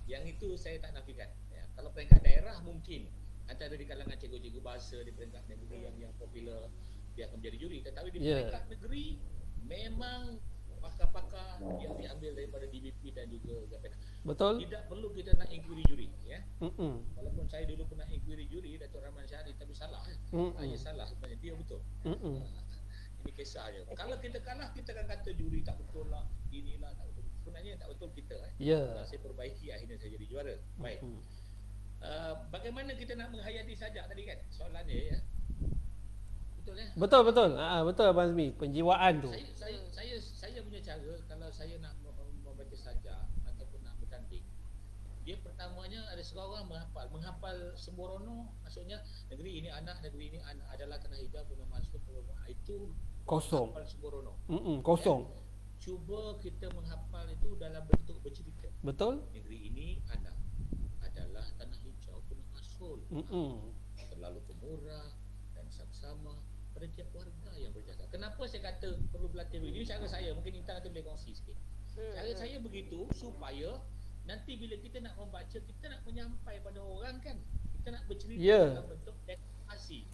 Yang itu saya tak nafikan. Kalau peringkat daerah mungkin antara di kalangan cikgu-cikgu bahasa di peringkat negeri yang popular dia akan menjadi juri. Tetapi di peringkat negeri memang pakar-pakar yang diambil daripada DBP dan juga Gabena. Betul. Tidak perlu kita nak inquiry juri, Walaupun saya dulu pernah inquiry juri Datuk Rahman Syahri, tapi salah. Saya salah sebenarnya, dia betul. Ini kisahnya. Kalau kita kalah, kita akan kata juri tak betul lah, inilah tak betul. Sebenarnya tak betul kita. Saya perbaiki, akhirnya saya jadi juara. Baik. Bagaimana kita nak menghayati sajak tadi kan? Soalannya Betul ya? Betul. Betul Abang Azmi, penjiwaan tu. Saya punya cara kalau saya nak membaca sajak ataupun nak bertanding, dia pertamanya ada seorang menghafal sembrono, maksudnya negeri ini anak adalah tanah hijau penuh masuk itu kosong. Menghafal sembrono. Kosong. Cuba kita menghafal itu dalam bentuk bercerita. Betul. Negeri ini anak adalah tanah hijau penuh asol. Terlalu pemurah dan saksama pada tiap warga yang berjasa. Kenapa saya kata perlu berlatih begini? Ini cara saya, mungkin Intan nanti boleh kongsi sikit. Cara saya begitu supaya nanti bila kita nak membaca, kita nak menyampai pada orang kan. Kita nak bercerita dalam bentuk deklarasi.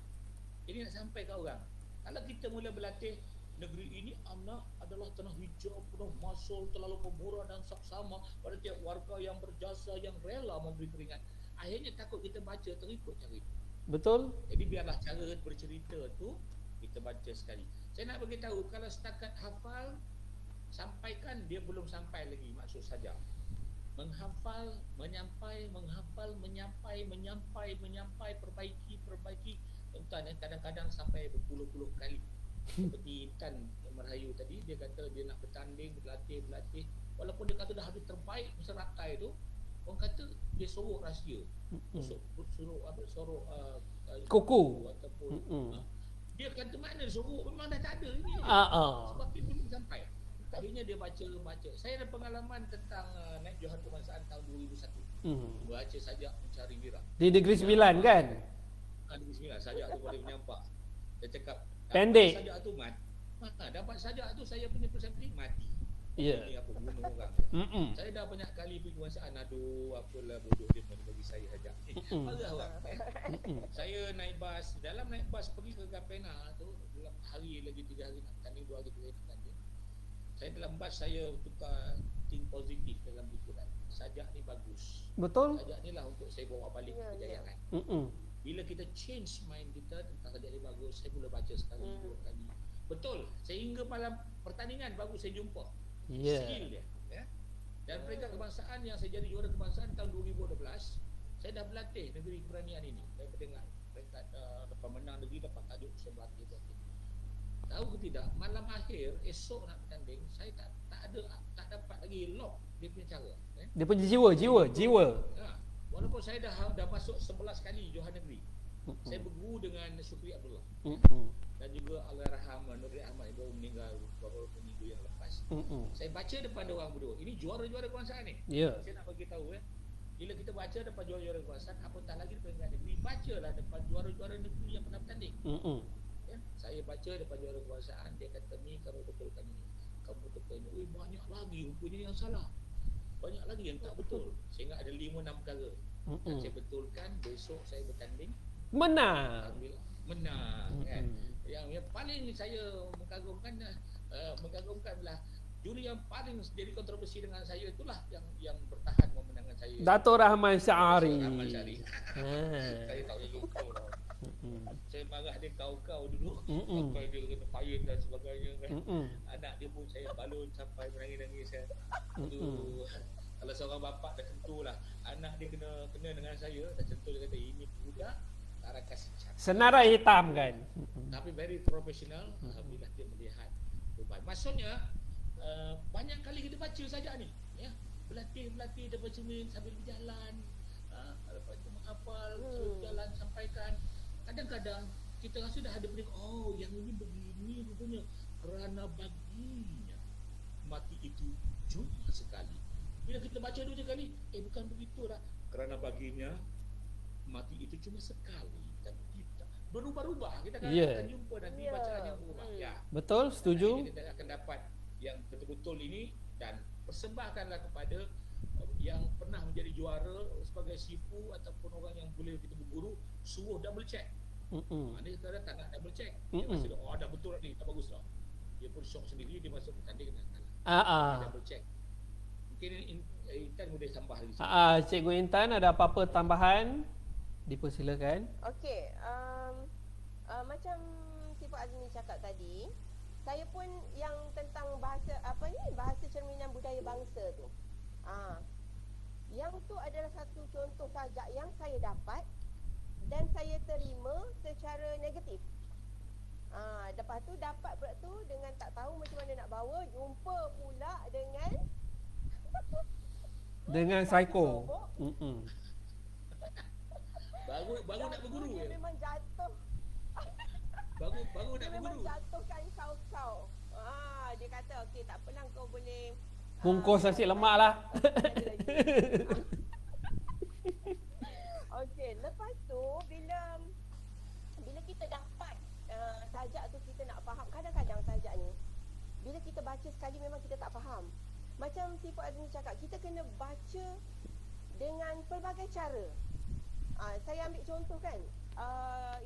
Ini nak sampai ke orang. Kalau kita mula berlatih, negeri ini anak adalah tanah hijau penuh masul, terlalu pemurah dan saksama pada tiap warga yang berjasa, yang rela memberi keringat. Akhirnya takut kita baca terikut cara itu. Betul? Jadi biarlah cara bercerita tu kita baca sekali. Saya nak bagi tahu kalau setakat hafal sampaikan dia belum sampai lagi maksud saja. Menghafal, menyampai, menghafal, menyampai, perbaiki. Tuan kadang-kadang sampai berpuluh-puluh kali. Seperti Tan Merayu tadi, dia kata dia nak bertanding, berlatih. Walaupun dia kata dah habis terbaik seratai tu, orang kata dia sorok rahsia. Sorok Kuku. ataupun dia kata mana sorok memang dah tak ada ini. Sebab dia belum sampai. Akhirnya dia baca. Saya ada pengalaman tentang naik Johan Kebangsaan tahun 2001. Baca sajak Mencari Wira. Di Negeri Sembilan kan? Negeri Sembilan, sajak tu boleh menyampak. Dia cakap Pendek. Sajak tu dapat sajak tu saya punya persepsi mati. Ya. Ini apa bunuh orang. Saya dah banyak kali pergi kebangsaan, aduh apalah bodoh dia bagi saya sajak. Parah orang. Saya naik bas, dalam naik bas pergi ke Gapena tu, dalam hari lagi 3 hari nak tanding, 2 hari nak tanding. Saya dalam bas saya tukar think positif dalam fikiran. Sajak ni bagus. Betul? Sajak ni lah untuk saya bawa balik kejayaan. Bila kita change mind kita tentang sajak ni bagus, saya mula baca sekali, 2 kali. Betul, sehingga malam pertandingan baru saya jumpa skill dia. Ya? Dan peringkat kebangsaan yang saya jadi juara kebangsaan tahun 2012, saya dah berlatih negeri keberanian ini. Saya dengar peringkat lepas menang negeri dapat tajuk saya berlatih. Tahu ke tidak, malam akhir esok nak bertanding, saya tak dapat lagi lock dia punya cara. Dia punya jiwa. Walaupun saya dah masuk 11 kali Johan Negeri. Saya berguru dengan Syukri Abdullah. Dan juga Allahyarham Nurul Ahmad yang baru meninggal beberapa minggu yang lepas. Saya baca depan dia orang berdua. Ini juara-juara kebangsaan ni. Saya nak bagi tahu bila kita baca depan juara-juara kebangsaan, apatah lagi depan negeri, bacalah depan juara-juara negeri yang pernah bertanding. Saya baca depan juara kebangsaan, dia kata ni kamu betulkan ini, kamu betulkan ini. Banyak lagi rupanya yang salah, banyak lagi yang tak betul, sehingga ada 5-6 perkara. Dan saya betulkan, besok saya bertanding, menang kan. Yang paling saya mengagumkan lah juri yang paling jadi kontroversi dengan saya itulah yang bertahan memenangkan saya, Dato' Rahman Syari. Saya tak boleh lupa lah. Saya marah dia kau dulu sampai dia kena payun dan sebagainya kan. Anak dia pun saya balun sampai menangis-nangis kan. Aduh, kalau seorang bapak dah tentulah anak dia kena dengan saya, dah tentu dia kata ini budak cara kasih cat. Senarai hitam kan. Tapi very professional. Alhamdulillah dia melihat beban. Maksudnya banyak kali kita baca saja ni, ya. Berlatih depan cermin sambil berjalan. Lepas itu menghafal, berjalan sampaikan. Kadang-kadang kita rasa dah ada peringkat, yang ini begini rupanya kerana baginya mati itu cuma sekali. Bila kita baca 2 kali, bukan begitu lah. Kerana baginya mati itu cuma sekali dan kita berubah-ubah. Kita akan jumpa nanti bacaan yang berubah. Betul, setuju. Kita akan dapat yang betul-betul ini dan persembahkanlah kepada yang pernah menjadi juara sebagai sifu ataupun orang yang boleh kita berguru, suruh double check. Dia kadang tak nak double check. Dia rasa dah betul ni, tak bagus dah. Dia pun shock sendiri, dia masuk pertandingan dan double check. Mungkin Intan boleh tambah lagi. Cikgu Intan ada apa-apa tambahan? Dipersilakan. Okey, macam Sifu Azmi cakap tadi, saya pun yang tentang bahasa cerminan budaya bangsa tu. Yang tu adalah satu contoh sajak yang saya dapat dan saya terima secara negatif. Lepas tu dapat pula tu dengan tak tahu macam mana nak bawa, jumpa pula dengan psycho. Baru nak berguru dia memang jatuh. Baru nak dia berguru. memang jatuhkan kau. Dia kata okey tak apalah kau boleh Bungkus nasi lemak lah. Okey, lepas tu bila kita dapat sajak tu kita nak faham. Kadang-kadang sajak ni bila kita baca sekali memang kita tak faham. Macam Sifu Azmi cakap, kita kena baca dengan pelbagai cara. Saya ambil contoh kan,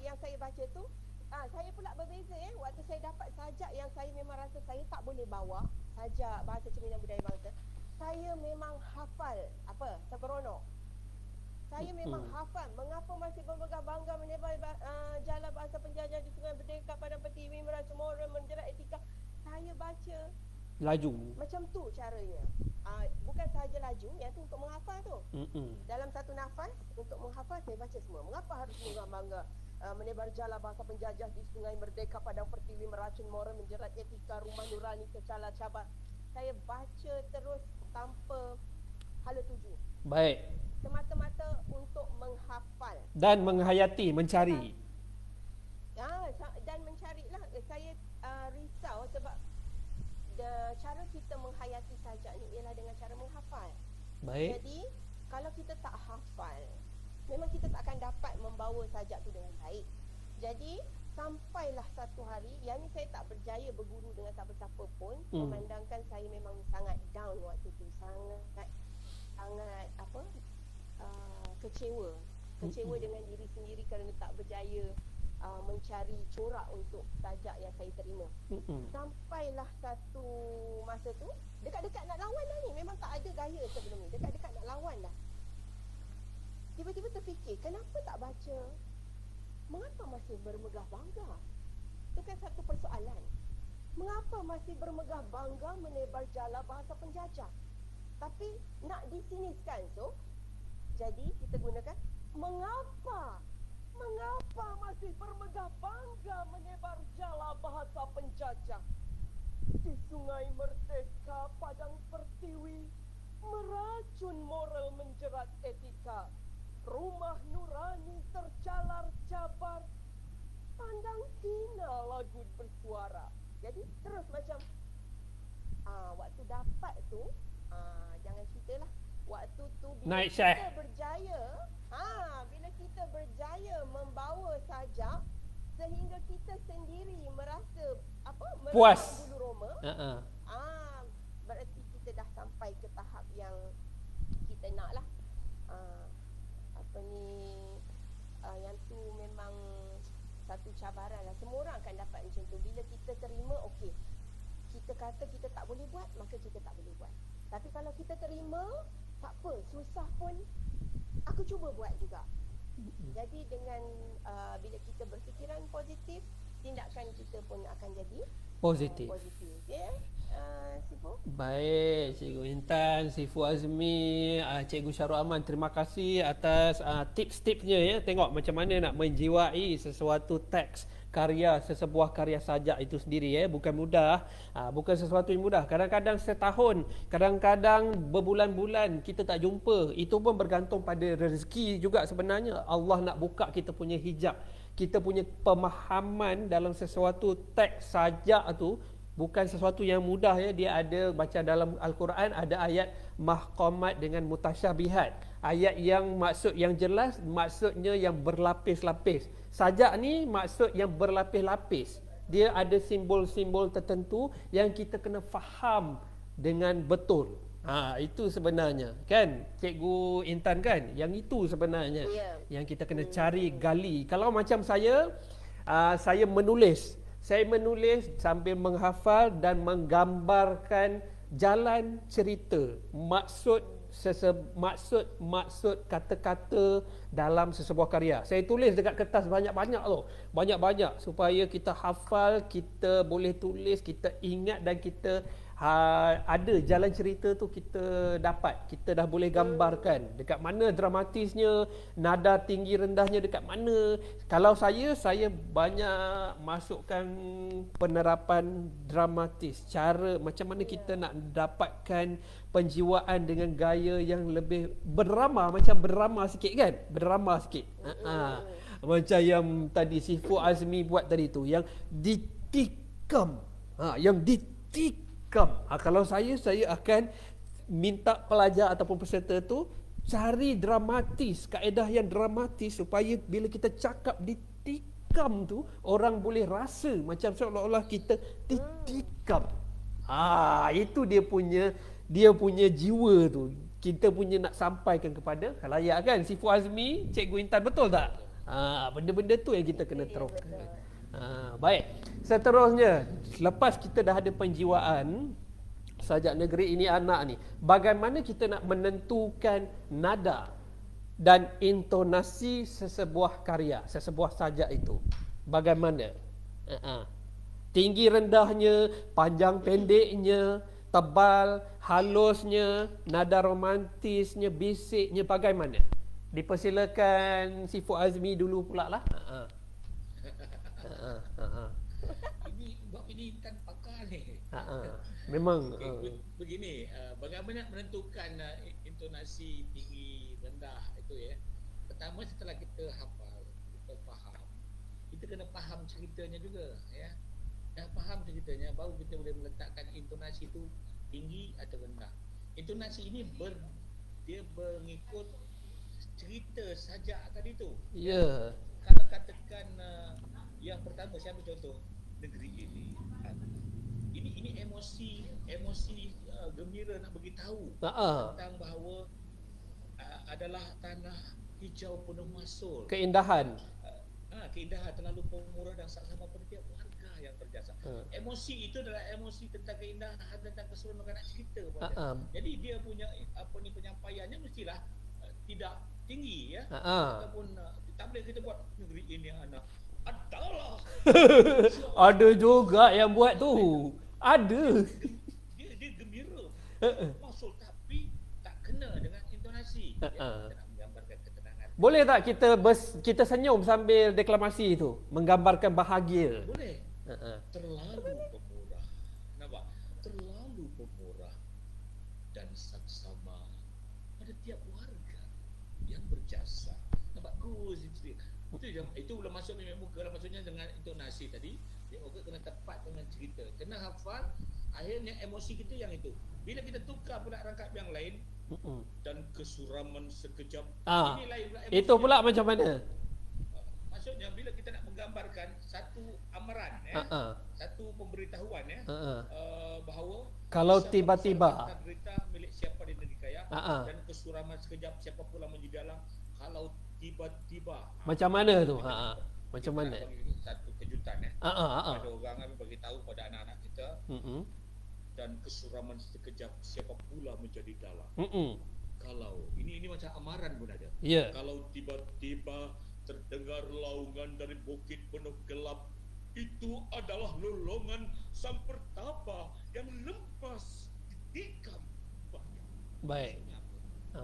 yang saya baca tu, saya pula berbeza waktu saya dapat sajak yang saya memang rasa saya tak boleh bawa, sajak bahasa cerminan budaya bangsa, saya memang hafal seberonok. Saya memang hafal. Mengapa masih bermegah bangga menebar jala bahasa penjajah di Sungai Merdeka pada Pertiwi meracun moral menjerat etika. Saya baca Laju. macam tu caranya. Bukan sahaja laju, yang tu untuk menghafal tu. Dalam satu nafas untuk menghafal saya baca semua. Mengapa harus bangga menebar jala bahasa penjajah di Sungai Merdeka pada Pertiwi meracun moral menjerat etika rumah nurani kecala cabar. Saya baca terus tanpa hala tuju. Baik. Semata-mata untuk menghafal. Dan menghayati, mencari. Dan mencarilah. Saya risau sebab cara kita menghayati sajak ni ialah dengan cara menghafal. Baik. Jadi kalau kita tak hafal, memang kita tak akan dapat membawa sajak tu dengan baik. Jadi sampailah satu hari, yang ni saya tak berjaya berguru dengan siapa-siapa pun, memandangkan saya memang sangat down waktu tu, sangat kecewa dengan diri sendiri kerana tak berjaya mencari corak untuk sajak yang saya terima. Sampailah satu masa tu, dekat-dekat nak lawan dah ni, memang tak ada gaya sebelum ni, dekat-dekat nak lawan dah. Tiba-tiba terfikir, kenapa tak baca? Mengapa masih bermegah bangga? Itu kan satu persoalan. Mengapa masih bermegah bangga menebar jala bahasa penjajah? Tapi nak disiniskan tu, jadi kita gunakan mengapa masih bermegah bangga menebar jala bahasa penjajah? Di Sungai Merdeka, Padang Pertiwi, meracun moral menjerat etika. Rumah nurani tercalar cabar, pandang hina lagu bersuara. Jadi terus macam waktu dapat tu, jangan ceritalah. Waktu tu bila kita berjaya, bila kita berjaya membawa sajak sehingga kita sendiri merasa puas, bulu roma. Berarti kita dah sampai ke tahap yang kita nak lah. Yang tu memang satu cabaran lah. Semua orang akan dapat macam tu. Bila kita terima, okey, kita kata kita tak boleh buat, maka kita tak boleh buat. Tapi kalau kita terima, tak apa, susah pun aku cuba buat juga. Jadi dengan bila kita berfikiran positif, tindakan kita pun akan jadi positif. Ya, Sifu. Baik, Cikgu Intan, Sifu Azmi, Cikgu Syarul Aman, terima kasih atas tips-tipsnya ya. Tengok macam mana nak menjiwai sesuatu teks karya, sesebuah karya sajak itu sendiri ya. Bukan mudah, bukan sesuatu yang mudah. Kadang-kadang setahun, kadang-kadang berbulan-bulan kita tak jumpa. Itu pun bergantung pada rezeki juga sebenarnya. Allah nak buka kita punya hijab, kita punya pemahaman dalam sesuatu teks sajak tu bukan sesuatu yang mudah ya. Dia ada, baca dalam Al-Quran ada ayat mahkamat dengan mutasyabihat, ayat yang maksud yang jelas, maksudnya yang berlapis-lapis. Sajak ni maksud yang berlapis-lapis. Dia ada simbol-simbol tertentu yang kita kena faham dengan betul. Itu sebenarnya kan Cikgu Intan kan, yang itu sebenarnya yang kita kena cari, gali. Kalau macam saya menulis sambil menghafal dan menggambarkan jalan cerita, maksud kata-kata dalam sesebuah karya. Saya tulis dekat kertas banyak-banyak tu, banyak-banyak supaya kita hafal, kita boleh tulis, kita ingat dan kita ada jalan cerita tu kita dapat, kita dah boleh gambarkan dekat mana dramatisnya, nada tinggi rendahnya dekat mana. Kalau saya banyak masukkan penerapan dramatis, cara macam mana kita nak dapatkan penjiwaan dengan gaya yang lebih berdrama, macam berdrama sikit kan, berdrama sikit. Macam yang tadi Sifu Azmi buat tadi tu, yang ditikam, kalau saya akan minta pelajar ataupun peserta tu cari dramatis, kaedah yang dramatis supaya bila kita cakap ditikam tu orang boleh rasa macam seolah-olah kita ditikam. Itu dia punya jiwa tu. Kita punya nak sampaikan kepada khalayak kan. Sifu Azmi, Cikgu Intan, betul tak? Benda-benda tu yang kita kena teruskan. Baik, seterusnya, lepas kita dah ada penjiwaan sajak negeri ini anak ni, bagaimana kita nak menentukan nada dan intonasi sesebuah karya, sesebuah sajak itu. Bagaimana? Tinggi rendahnya, panjang pendeknya, tebal, halusnya, nada romantisnya, bisiknya, bagaimana? Dipersilakan si Fu Azmi dulu pula lah. Ini kan pakar ni. Memang. Begini, bagaimana menentukan intonasi tinggi rendah itu ya. Pertama setelah kita hafal, kita faham, kita kena faham ceritanya juga ya. Dah faham ceritanya baru kita boleh meletakkan intonasi itu tinggi atau rendah. Intonasi ini dia mengikut cerita sajak tadi tu. Ya. Kalau katakan yang pertama saya ambil contoh negeri ini emosi gembira nak bagi tahu tentang bahawa adalah tanah hijau penuh masul. Keindahan. Keindahan terlalu pemurah dan sama pada tiap warga yang berjasa. Emosi itu adalah emosi tentang keindahan, tentang keseronokan nak cerita. Jadi dia punya penyampaiannya mestilah tidak tinggi ya. Ataupun tak boleh kita buat negeri ini anak adalah ada juga yang buat tu. Ada. Dia gembira. Maksud tapi tak kena dengan intonasi. Ya, kita nak menggambarkan ketenangan. Boleh tak kita senyum sambil deklamasi itu, menggambarkan bahagia? Boleh. Terlalu pemurah. Nampak? Terlalu pemurah dan saksama pada tiap warga yang berjasa. Nampak bagus itu. Itu belum masuk memang muka lah, maksudnya dengan intonasi tadi dia muka kena tepat dengan cerita, kena hafal. Akhirnya emosi kita yang itu. Bila kita tukar pula rangkap yang lain dan kesuraman sekejap, ini lain pula emosi. Itu pula macam mana? Maksudnya bila kita nak menggambarkan satu amaran ya, satu pemberitahuan ya, bahawa kalau tiba-tiba derita milik siapa di negeri kaya dan kesuraman sekejap siapa pula menjadi dalang kalau tiba-tiba. Macam mana tu? Macam mana? Satu kejutan ya. Ada orang yang bagi tahu pada anak-anak kita. Dan kesuraman sekejap siapa pula menjadi dalang. Kalau ini macam amaran pun ada. Yeah. Kalau tiba-tiba terdengar laungan dari bukit penuh gelap, itu adalah lolongan sang pertapa yang lepas ditikam. Baik.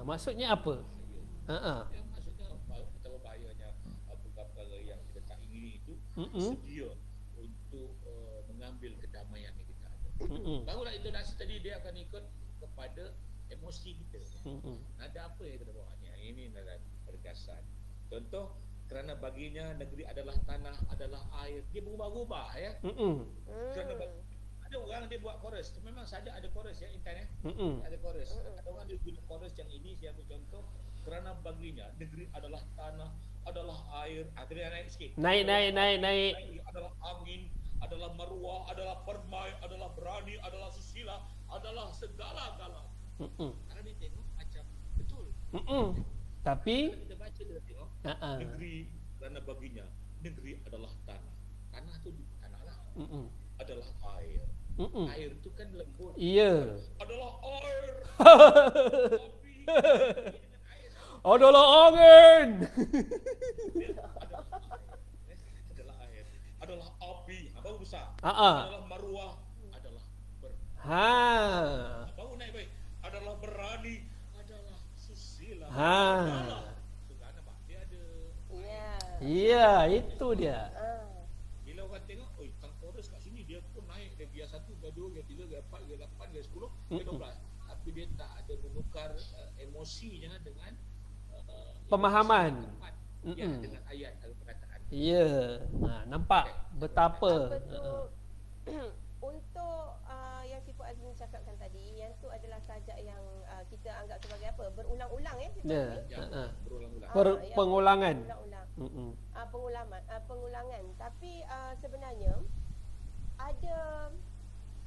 Maksudnya apa? Yang maksudnya betapa bahayanya perkara yang kita tak ingini itu sedia untuk mengambil kedamaian yang kita ada. Barulah intonasi tadi dia akan ikut kepada emosi kita. Ada apa yang kita bawa? Ini adalah pergasan. Contoh, kerana baginya negeri adalah tanah, adalah air. Dia berubah-ubah ya. Kerana ada orang dia buat chorus. Memang saja ada chorus ya, Intan ya. Ada chorus. Ada orang dia guna chorus yang ini, saya ambil contoh. Kerana baginya negeri adalah tanah, adalah air. Kena naik sikit. Naik. Adalah angin, adalah maruah, adalah permai, adalah berani, adalah susila, adalah segala-gala. Kalau dia tengok macam betul. Tapi kita baca dia tengok negeri kerana baginya negeri adalah tanah. Tanah tu tanah lah. Adalah air. Air tu kan lembut. iya. Adalah air. Api. Adalah angin. Adalah air. Adalah api. Baru besar. Ah. Adalah maruah. Adalah baru naik baik. Adalah berani. Adalah susila. Adalah segala pak. Dia ada. Iya, itu dia. Bila orang tengok, oi, tang chorus kat sini dia pun naik dari dia 1, dia 2, dia 3, dia 4, dia 8, dia 10, dia 12. Tapi dia tak ada menukar emosinya dengan Pemahaman. ya, dengan ayat atau perkataan. Ya. Nampak betapa. Untuk yang Sifu Azmi cakapkan tadi, yang tu adalah sajak yang kita anggap sebagai apa? Berulang-ulang ya, Sifu Ya. Azmi? Berulang-ulang. Pengulangan. Pengulangan. Tapi sebenarnya ada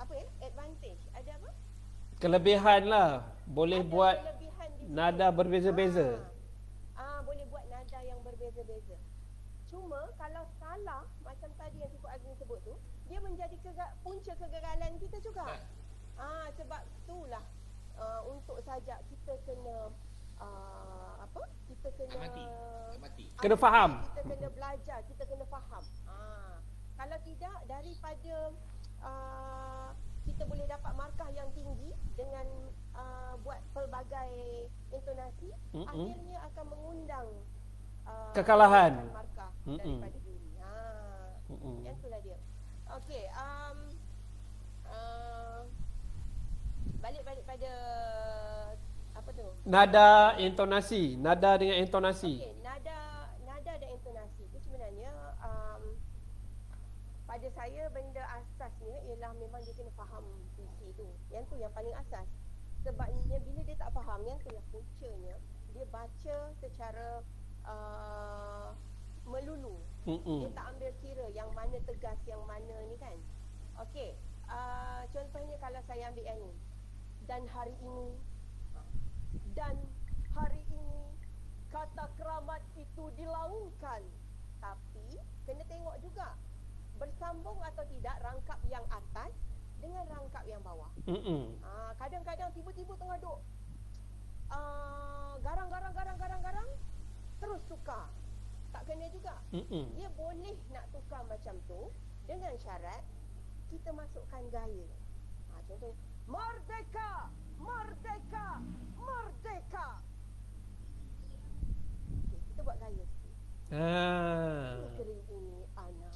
apa ya? Advantage. Ada apa? Kelebihan lah. Boleh Ada buat kelebihan di situ. nada berbeza-beza. Boleh buat nada yang berbeza-beza. Cuma kalau salah macam tadi yang Sifu Azmi sebut tu, dia menjadi punca kegagalan kita juga. Sebab itulah untuk sajak kita kena kita kita kena Amati. Kena faham. Kita kena belajar, kita kena faham. Kalau tidak, daripada kita boleh dapat markah yang tinggi dengan buat pelbagai intonasi, akhirnya akan mengundang Kekalahan. markah daripada diri. Yang itulah dia. Okey, balik pada apa tu? Nada intonasi, nada dengan intonasi. Okey, nada dan intonasi itu sebenarnya pada saya benda asasnya ialah memang dia kena faham puisi tu. Yang tu yang paling asas. Sebabnya bila dia tak faham, yang tu yang puncanya dia baca secara melulu. Dia tak ambil kira yang mana tegas, yang mana ni kan. Okey, contohnya kalau saya ambil yang ni. Dan hari ini kata keramat itu dilaungkan. Tapi kena tengok juga bersambung atau tidak rangkap yang atas dengan rangkap yang bawah. Kadang-kadang tiba-tiba tengah duk garang terus tukar. Tak kena juga. Dia boleh nak tukar macam tu dengan syarat kita masukkan gaya. Contohnya merdeka, merdeka, merdeka. Okay, kita buat gaya sikit. Negeri ini anak.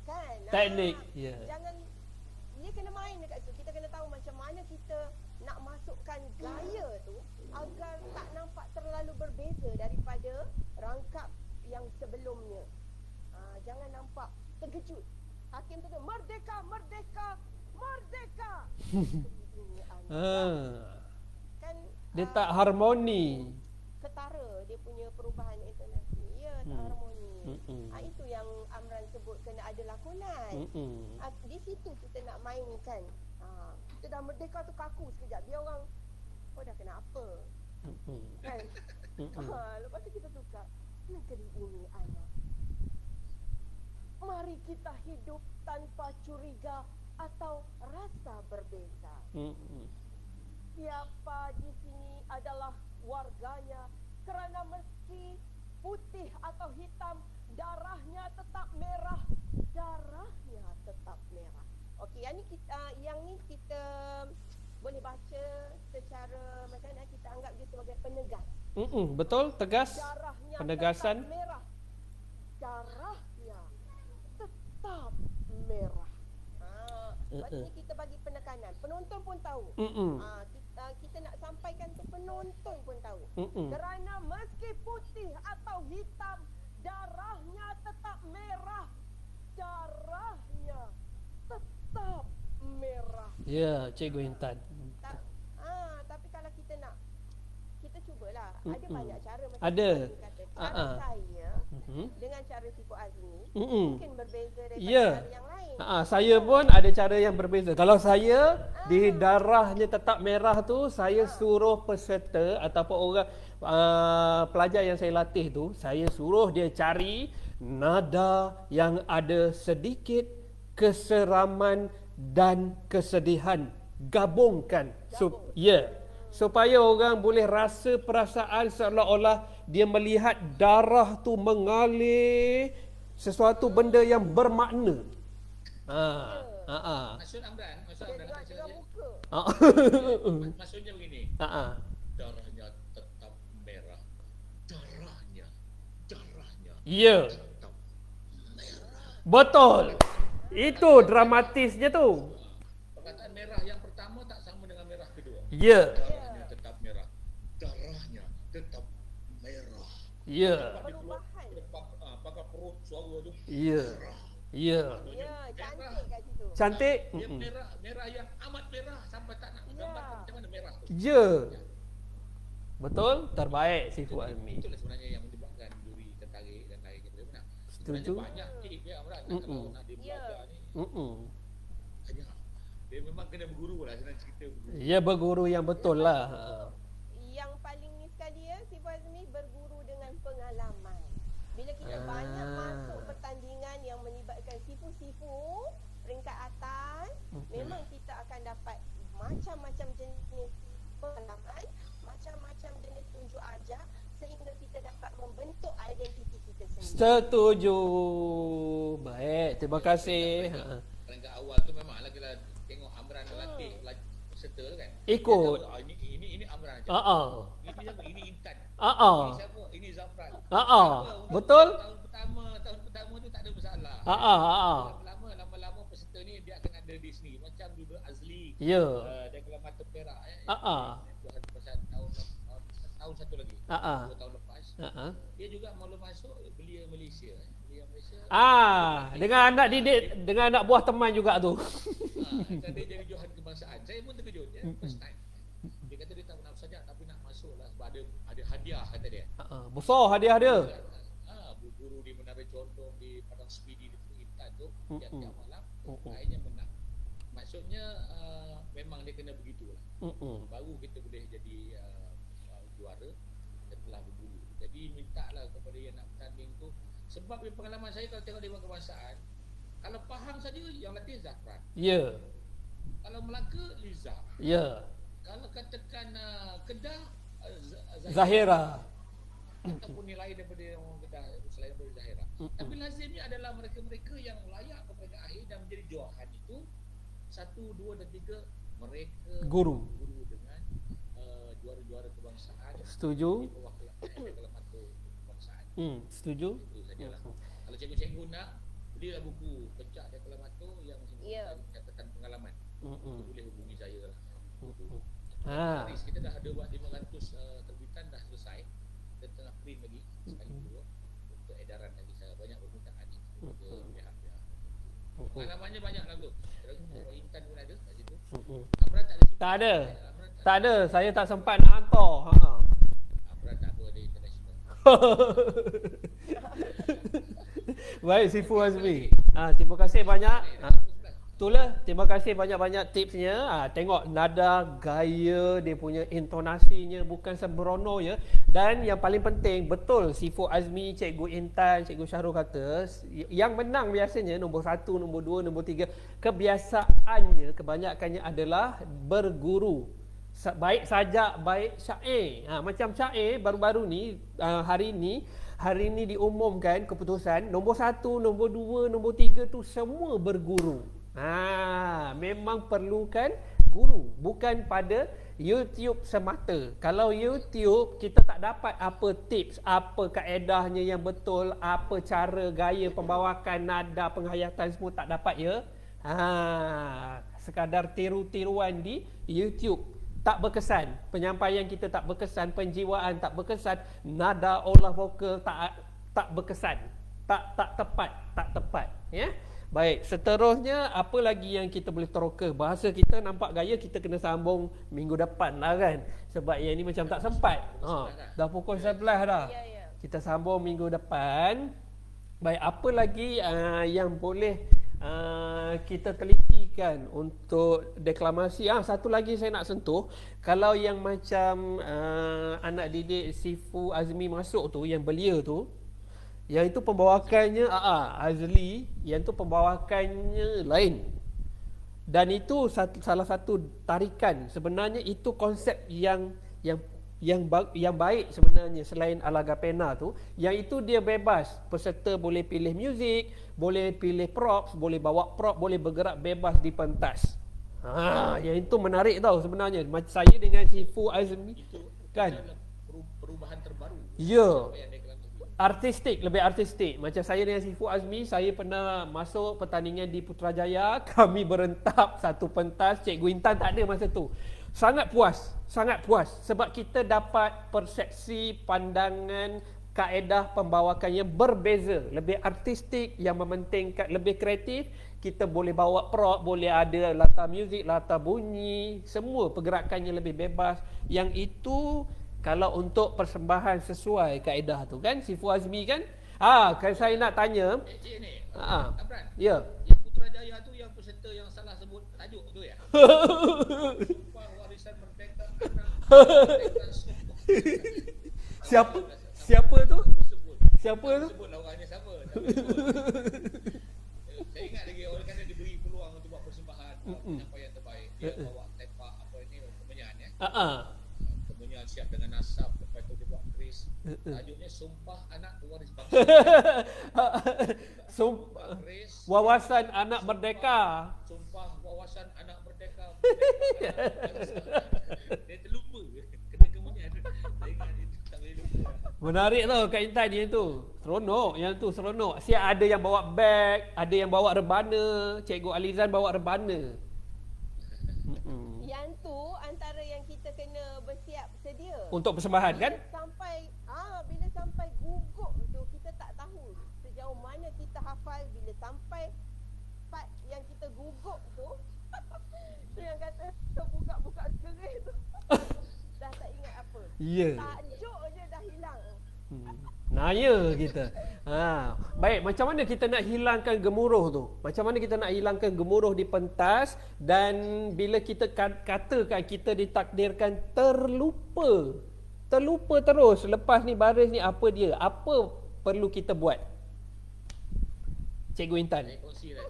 Kan? Teknik. Ya. Jangan, dia kena main dekat situ. Kita kena tahu macam mana kita nak masukkan gaya tu agar tak nampak terlalu berbeza daripada rangkap yang sebelumnya. Jangan nampak terkejut. Hakim tu merdeka, merdeka, merdeka. Ini anak. Kan Dia tak harmoni. ketara dia punya perubahan intonasi. Ya, tak harmoni. Itu yang Amran sebut kena ada lakonan. Di situ kita nak mainkan. Kita dah merdeka tu kaku sekejap. Biar orang, oh dah kena apa? Kan? Lepas tu kita tukar. Negeri ini anak. Mari kita hidup tanpa curiga atau rasa berbeza. Siapa di sini adalah warganya, kerana meski putih atau hitam, darahnya tetap merah. Darahnya tetap merah. Okey, yang ni kita boleh baca secara macam mana, kita anggap dia sebagai penegas. Betul, tegas. Darahnya Penegasan. tetap merah. Darahnya tetap merah. Maksudnya kita bagi penekanan. Penonton pun tahu. Kita nak sampaikan tu, penonton pun tahu. Kerana meski putih atau hitam, darahnya tetap merah. Darahnya tetap merah. Ya, Cikgu Intan. Tapi kalau kita nak, kita cubalah. Ada banyak cara. Macam Ada. kata, cara saya dengan cara Sifu Azmi mungkin berbeza daripada cara yang lain. Saya pun ada cara yang berbeza. Kalau saya di darahnya tetap merah tu, saya suruh peserta ataupun orang pelajar yang saya latih tu, saya suruh dia cari nada yang ada sedikit keseraman dan kesedihan, gabungkan. Supaya orang boleh rasa perasaan seolah-olah dia melihat darah tu mengalir, sesuatu benda yang bermakna. Maksud Amran Muka. maksudnya begini. Darahnya tetap merah. Darahnya Ya. tetap merah. Betul. Itu dramatisnya tu. Perkataan merah yang pertama tak sama dengan merah kedua. Ya. Darahnya tetap merah. Darahnya tetap merah. Ya. Perubahan. Pakai perut suara tu. Ya. Ya. Ya, cantik kat situ. Cantik? Dia merah yang amat merah sampai tak nak gambarkan macam mana merah tu. Ya. Betul, terbaik Sifu Azmi. Itulah sebenarnya yang menyebabkan juri tertarik dan lain kita benar. Setuju. Sebenarnya banyak tip dia Amran kalau nak dia belajar ni. Hanya dia memang kena berguru lah, senang cerita berguru. Ya, berguru yang betul lah. Yang paling ni sekali ya, Sifu Azmi berguru dengan pengalaman. Bila kita banyak masuk pertandingan yang melibatkan sifu-sifu peringkat atas, memang kita akan dapat macam-macam jenis pengalaman, macam-macam jenis tunjuk ajar sehingga kita dapat membentuk identiti kita sendiri. Setuju. Baik, terima kasih. Peringkat awal tu memanglah kita tengok Amran latih peserta tu kan. Ikut. Dia tahu, ini Amran. Ini siapa? Ini Intan. Ini siapa? Ini Zafran. Betul? Tahun pertama tu tak ada masalah. Lama-lama peserta ni dia akan ada di sini. Macam dulu Azli. Ya. Dia kelas mata perak. Tahun satu lagi. 2 tahun lepas. Dia juga malu masuk belia Malaysia. Dengan anak didik, dengan anak buah teman juga tu. Dia jadi Johan kebangsaan. Saya pun terkejut. First time. Dia kata dia tak nak sajak tapi nak masuk lah sebab ada hadiah kata dia. Besar hadiah dia. Guru di Menara Condong, di Padang Speedy, di Intan tu tiap-tiap malam akhirnya menang. Maksudnya memang dia kena begitulah. Baru kita boleh jadi juara setelah berguru. Jadi mintalah kepada yang nak bertanding tu, sebab pengalaman saya kalau tengok Dewan Kebangsaan, kalau Pahang saja yang latih Zafran. Ya. Kalau Melaka Liza. Ya. Kalau katakan Kedah Zahira. ataupun nilai daripada orang Kedah selain daripada Zahira. Tapi lazimnya adalah mereka-mereka yang layak ke peringkat akhir dan menjadi Johan itu 1, 2 dan 3 mereka Guru dengan juara-juara kebangsaan. Setuju. Di bawah kelematu kebangsaan. Setuju. Itu sajalah. Kalau cikgu-cikgu nak, belilah buku Pencak dan Kelematu yang catatan pengalaman. Itu boleh hubungi saya lah. Kita dah ada buat 500 terbitan dah selesai. Kita tengah print lagi sekali dua untuk edaran lagi. Saya banyak permintaan ke pihak-pihak. Pengalamannya banyak lah tu. Kalau Intan pun ada kat situ. Amran tak ada. Tak ada. Tak ada. Saya tak sempat nak hantar. Amran tak apa, ada international. Baik, Sifu Azmi. Terima kasih banyak. Itulah, terima kasih banyak-banyak tipsnya. Tengok nada, gaya, dia punya intonasinya bukan sembrono ya. Dan yang paling penting, betul Sifu Azmi, Cikgu Intan, Cikgu Syahrul kata, yang menang biasanya nombor 1, nombor 2, nombor 3, kebiasaannya, kebanyakannya adalah berguru. Baik sajak, baik syair. Macam syair baru-baru ni, hari ni diumumkan keputusan nombor 1, nombor 2, nombor 3 tu semua berguru. Memang perlukan guru, bukan pada YouTube semata. Kalau YouTube kita tak dapat apa tips, apa kaedahnya yang betul, apa cara gaya pembawakan, nada, penghayatan semua tak dapat ya. Sekadar tiru-tiruan di YouTube tak berkesan, penyampaian kita tak berkesan, penjiwaan tak berkesan, nada olah vokal tak berkesan, tak tepat ya. Baik, seterusnya apa lagi yang kita boleh teroka? Bahasa kita nampak gaya, kita kena sambung minggu depan lah kan. Sebab yang ni macam tak sempat. Dah pukul 11 dah. Kita sambung minggu depan. Baik, apa lagi yang boleh kita telitikan untuk deklamasi? Satu lagi saya nak sentuh. Kalau yang macam anak didik Sifu Azmi masuk tu, yang belia tu, yang itu pembawakannya Azli, yang tu pembawakannya lain. Dan itu salah satu tarikan. Sebenarnya itu konsep yang baik sebenarnya selain Alaga Pena tu. Yang itu dia bebas. Peserta boleh pilih muzik, boleh pilih props, boleh bawa prop, boleh bergerak bebas di pentas. Yang itu menarik tau sebenarnya. Macam saya dengan Sifu Azmi itu kan. Perubahan terbaru. Ya. Artistik, lebih artistik. Macam saya dengan Sifu Azmi, saya pernah masuk pertandingan di Putrajaya. Kami berentap satu pentas. Cikgu Intan tak ada masa tu. Sangat puas. Sebab kita dapat persepsi, pandangan, kaedah pembawakan yang berbeza. Lebih artistik, yang mementingkan, lebih kreatif. Kita boleh bawa prop, boleh ada latar muzik, latar bunyi. Semua pergerakannya lebih bebas. Yang itu kalau untuk persembahan sesuai kaedah tu kan, Sifu Azmi kan. Kan saya nak tanya. Cik ni. Amran. Ya. Yang Putrajaya tu yang peserta yang salah sebut tajuk tu ya. Warisan Merdeka Siapa tu? Siapa tu? Sebutlah orangnya siapa. Saya ingat lagi orang kata diberi peluang untuk buat persembahan penyampaian terbaik. Dia bawa tepak apa ini kemenyan ya. Kemenyan siap dengan nasab, lepas tu dia buat keris. Tajuknya Sumpah Anak Pewaris Bangsa. Sumpah keris. Wawasan Anak Merdeka. Sumpah Wawasan Anak Merdeka. Dia terlupa. Kena kemudian. Saya ingat itu tak boleh lupa. Menarik tau Kak Intan yang tu. Seronok, yang tu seronok. Siap ada yang bawa beg, ada yang bawa rebana. Cikgu Alizan bawa rebana. Yang tu antara yang kita kena bersiap sedia. Untuk persembahan kan? Bila sampai gugup tu kita tak tahu sejauh mana kita hafal. Bila sampai part yang kita gugup tu tu yang kata buka-buka keris tu dah tak ingat apa. Ya. Tajuk je dah hilang. Naya kita. Baik, macam mana kita nak hilangkan gemuruh tu? Macam mana kita nak hilangkan gemuruh di pentas dan bila kita katakan kita ditakdirkan terlupa. Terlupa terus lepas ni baris ni apa dia? Apa perlu kita buat? Cikgu Intan. Saya kongsi lah.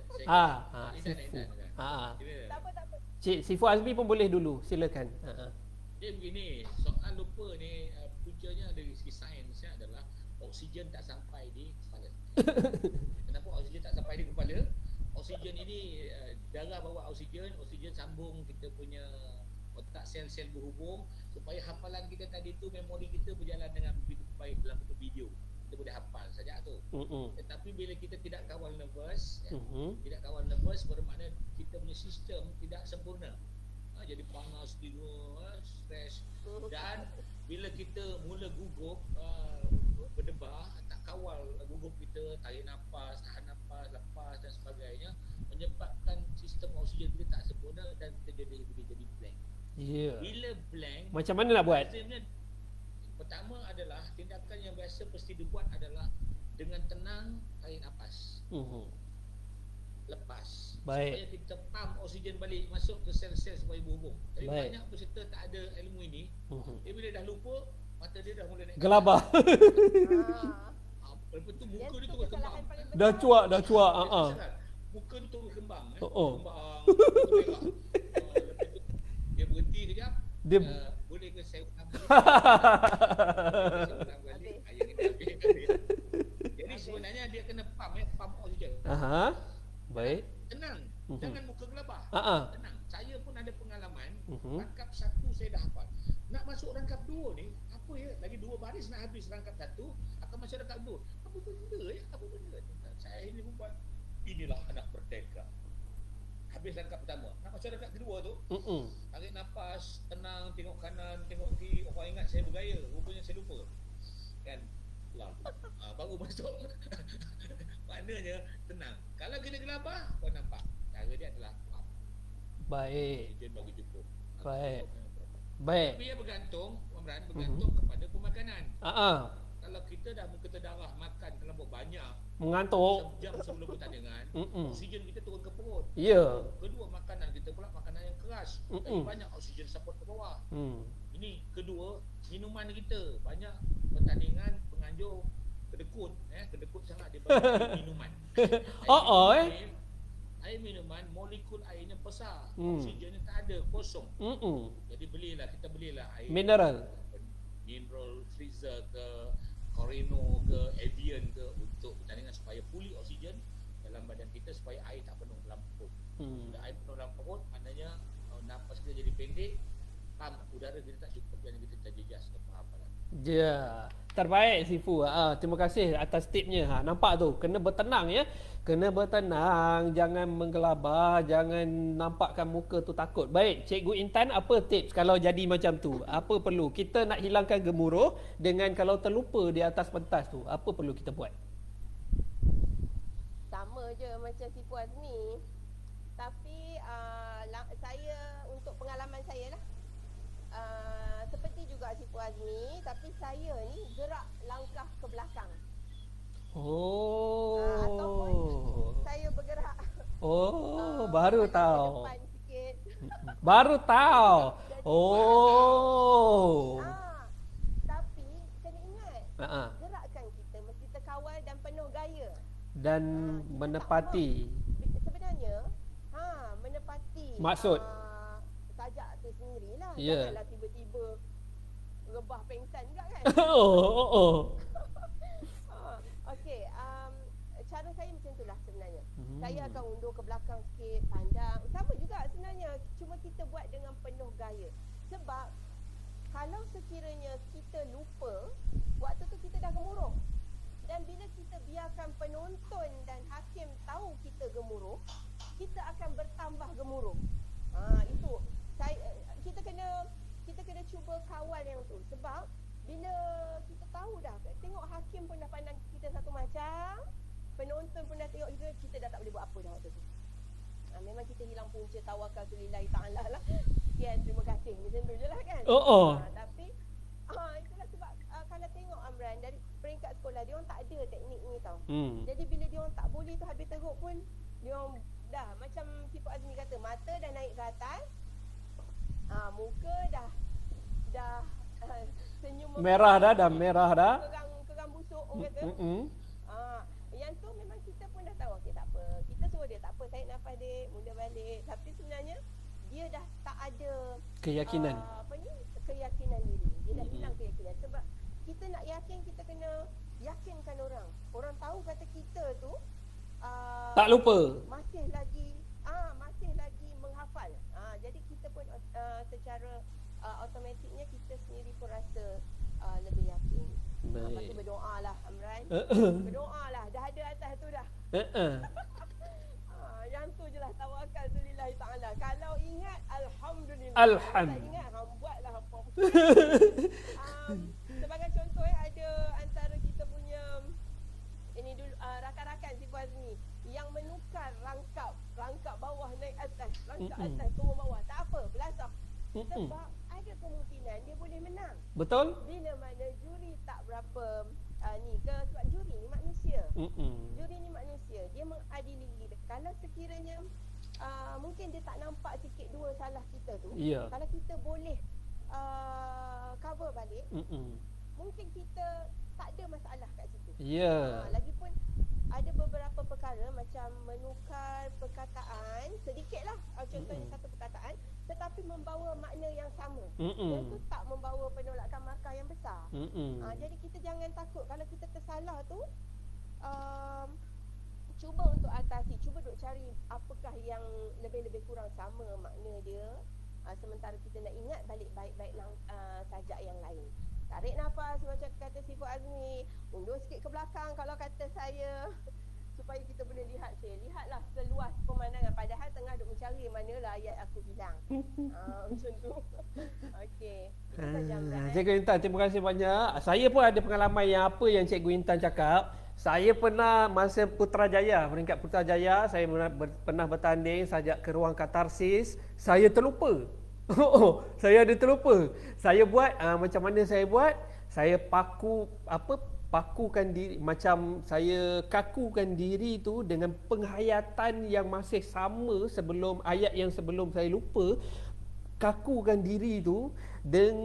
Sifu. Tak apa. Sifu Azmi pun boleh dulu. Silakan. Dia begini, soal lupa ni puncanya dari segi sains adalah oksigen tak sampai di kepala. Kenapa oksigen tak sampai di kepala? Oksigen ini darah bawa oksigen sambung kita punya otak sel-sel berhubung supaya hafalan kita tadi tu, memori kita berjalan dengan begitu baik dalam bentuk video. Kita boleh hafal saja tu. Tetapi bila kita tidak kawal nervous, tidak kawal nervous bermakna kita punya sistem tidak sempurna. Jadi panas, stres, dan bila kita mula gugup, berdebar, tak kawal gugup kita, tarik nafas, tahan nafas, lepas dan sebagainya, menyebabkan sistem oksigen kita tak sempurna dan kita jadi blank. Bila blank, Macam mana nak buat? Pertama adalah tindakan yang biasa mesti dibuat adalah dengan tenang tarik nafas. Lepas. Baik. Supaya kita pump oksigen balik masuk ke sel-sel supaya berhubung. Tapi Baik. banyak peserta tak ada ilmu ini. Dia bila dah lupa, mata dia dah mula naik. Gelabah. Lepas tu muka dia terus kembang. Dah cuak. Muka dia terus kembang. Oh. Kembang. Lepas tu dia berhenti sekejap. Dia Boleh ke saya ulang balik? Saya ulang balik. Ayah kena habis. Jadi sebenarnya dia kena pump oksigen. Baik. Tenang. Jangan muka gelabah. Tenang. Saya pun ada pengalaman. Rangkap 1 saya dah hafal. Nak masuk rangkap 2 ni, apa ya? Lagi 2 baris nak habis rangkap 1, akan masuk rangkap 2. Apa benda ya? Apa benda? Saya ini pun buat, inilah anak merdeka. Habis rangkap pertama. Nak masuk rangkap kedua tu, tarik nafas, tenang, tengok kanan, tengok kiri. Orang ingat saya bergaya. Rupanya saya lupa. Kan? Baru masuk. Maknanya tenang. Kalau kita gelabah, kau nampak. Cara dia adalah pump. Baik. Dia bagi cukup. Baik. Tapi ia bergantung kepada pemakanan. Kalau kita dah muka terdarah, makan terlampau banyak, Mengantuk. sejam sebelum pertandingan, oksigen kita turun ke perut. Ya. Kedua, makanan kita pula makanan yang keras. Lagi banyak oksigen support ke bawah. Ini kedua, minuman kita banyak pertandingan penganjur kedekut, kedekut sangat dia bagi minuman. Air minuman, molekul airnya besar, oksigennya tak ada, kosong. Jadi kita belilah air Mineral. freezer ke Corino ke Evian ke untuk pertandingan supaya pulih oksigen dalam badan kita supaya air tak penuh dalam perut. Bila air penuh dalam perut, maknanya nafas kita jadi pendek, pump udara kita tak cukup dan kita terjejas ke hafalan. Terbaik Sifu. Terima kasih atas tipnya. Nampak tu, kena bertenang ya. Kena bertenang, jangan menggelabah, jangan nampakkan muka tu takut. Baik, Cikgu Intan, apa tips kalau jadi macam tu? Apa perlu? Kita nak hilangkan gemuruh dengan kalau terlupa di atas pentas tu, apa perlu kita buat? Sama je macam Sifu Azmi. Tapi saya untuk pengalaman saya lah, seperti juga Sifu Azmi, tapi saya ni gerak langkah ke belakang. Ataupun saya bergerak. Baru ke tahu. depan sikit. Baru tahu. Tapi kena ingat, gerakan kita mesti terkawal dan penuh gaya. Dan menepati Sebenarnya menepati maksud. sajak tu sendirilah. Ya. Janganlah tiba-tiba rebah pengsan juga kan. Oh. Okey, cara saya macam itulah sebenarnya. Hmm. Saya akan undur ke belakang sikit, pandang. Sama juga sebenarnya, cuma kita buat dengan penuh gaya. Sebab kalau sekiranya kita lupa, waktu tu kita dah gemuruh. Dan bila kita biarkan penonton dan hakim tahu kita gemuruh, kita akan bertambah gemuruh. Itu kita kena cuba kawal yang tu. Sebab bila kita tahu dah, tengok hakim pun dah pandang kita satu macam, penonton pun dah tengok kita dah tak boleh buat apa dah waktu tu. Memang kita hilang punca tawakal tu lillahi ta'ala lah. Sekian, terima kasih. Macam tu je lah kan. Tapi itulah sebab kalau tengok Amran, dari peringkat sekolah, dia orang tak ada teknik ni tau. Jadi bila dia orang tak boleh tu habis teruk pun, dia orang dah macam Sifu Azmi kata, mata dah naik ke atas, muka dah senyum Merah dah merah dah. Kerang busuk orang kata. Yang tu memang kita pun dah tahu, okey tak apa. Kita suruh dia tak apa, tarik nafas dek, mula balik. Tapi sebenarnya dia dah tak ada Keyakinan. keyakinan diri. Dia dah hilang keyakinan. Sebab kita nak yakin, kita kena yakinkan orang. Orang tahu kata kita tu Tak lupa. masih lagi menghafal. Jadi kita pun secara automatiknya kita sendiri pun rasa lebih yakin. Lepas tu berdoa lah Amran. Berdoa lah. Dah ada atas tu dah. Yang tu je lah, tawakal tu lillahi ta'ala. Kalau ingat, Alhamdulillah. Kalau tak ingat, buatlah apa. Sebagai contoh ada antara kita punya ini dulu rakan-rakan Sifu Azmi yang menukar rangkap bawah naik atas, rangkap atas turun bawah. Tak apa, belasah. Sebab ada kemungkinan dia boleh menang. Betul? Bila mana juri tak berapa sebab juri ni manusia. Juri ni manusia, dia mengadili. Kalau sekiranya mungkin dia tak nampak sikit dua salah kita tu, kalau kita boleh cover balik, mungkin kita tak ada masalah kat situ. Lagipun ada beberapa perkara macam menukar perkataan sedikitlah, contohnya satu perkataan tetapi membawa makna yang sama. Yang tu tak membawa penolakan markah yang besar. Jadi kita jangan takut kalau kita tersalah tu, cuba untuk atasi, cuba duk cari apakah yang lebih-lebih kurang sama makna dia. Sementara kita nak ingat balik baik-baik sajak yang lain. Tarik nafas macam kata Sifu Azmi, undur sikit ke belakang kalau kata saya, supaya kita boleh lihat. Lihatlah seluas pemandangan, padahal tengah duk mencari manalah ayat aku hilang. Macam tu. Okey. Itu saja Amran. Cikgu Intan, terima kasih banyak. Saya pun ada pengalaman yang apa yang Cikgu Intan cakap. Saya pernah masa Putrajaya, peringkat Putrajaya, saya pernah bertanding sajak ke ruang katarsis. Saya terlupa. Saya ada terlupa. Saya buat macam mana saya buat? Saya pakukan diri, macam saya kakukan diri tu dengan penghayatan yang masih sama sebelum ayat yang sebelum saya lupa. Kakukan diri tu dan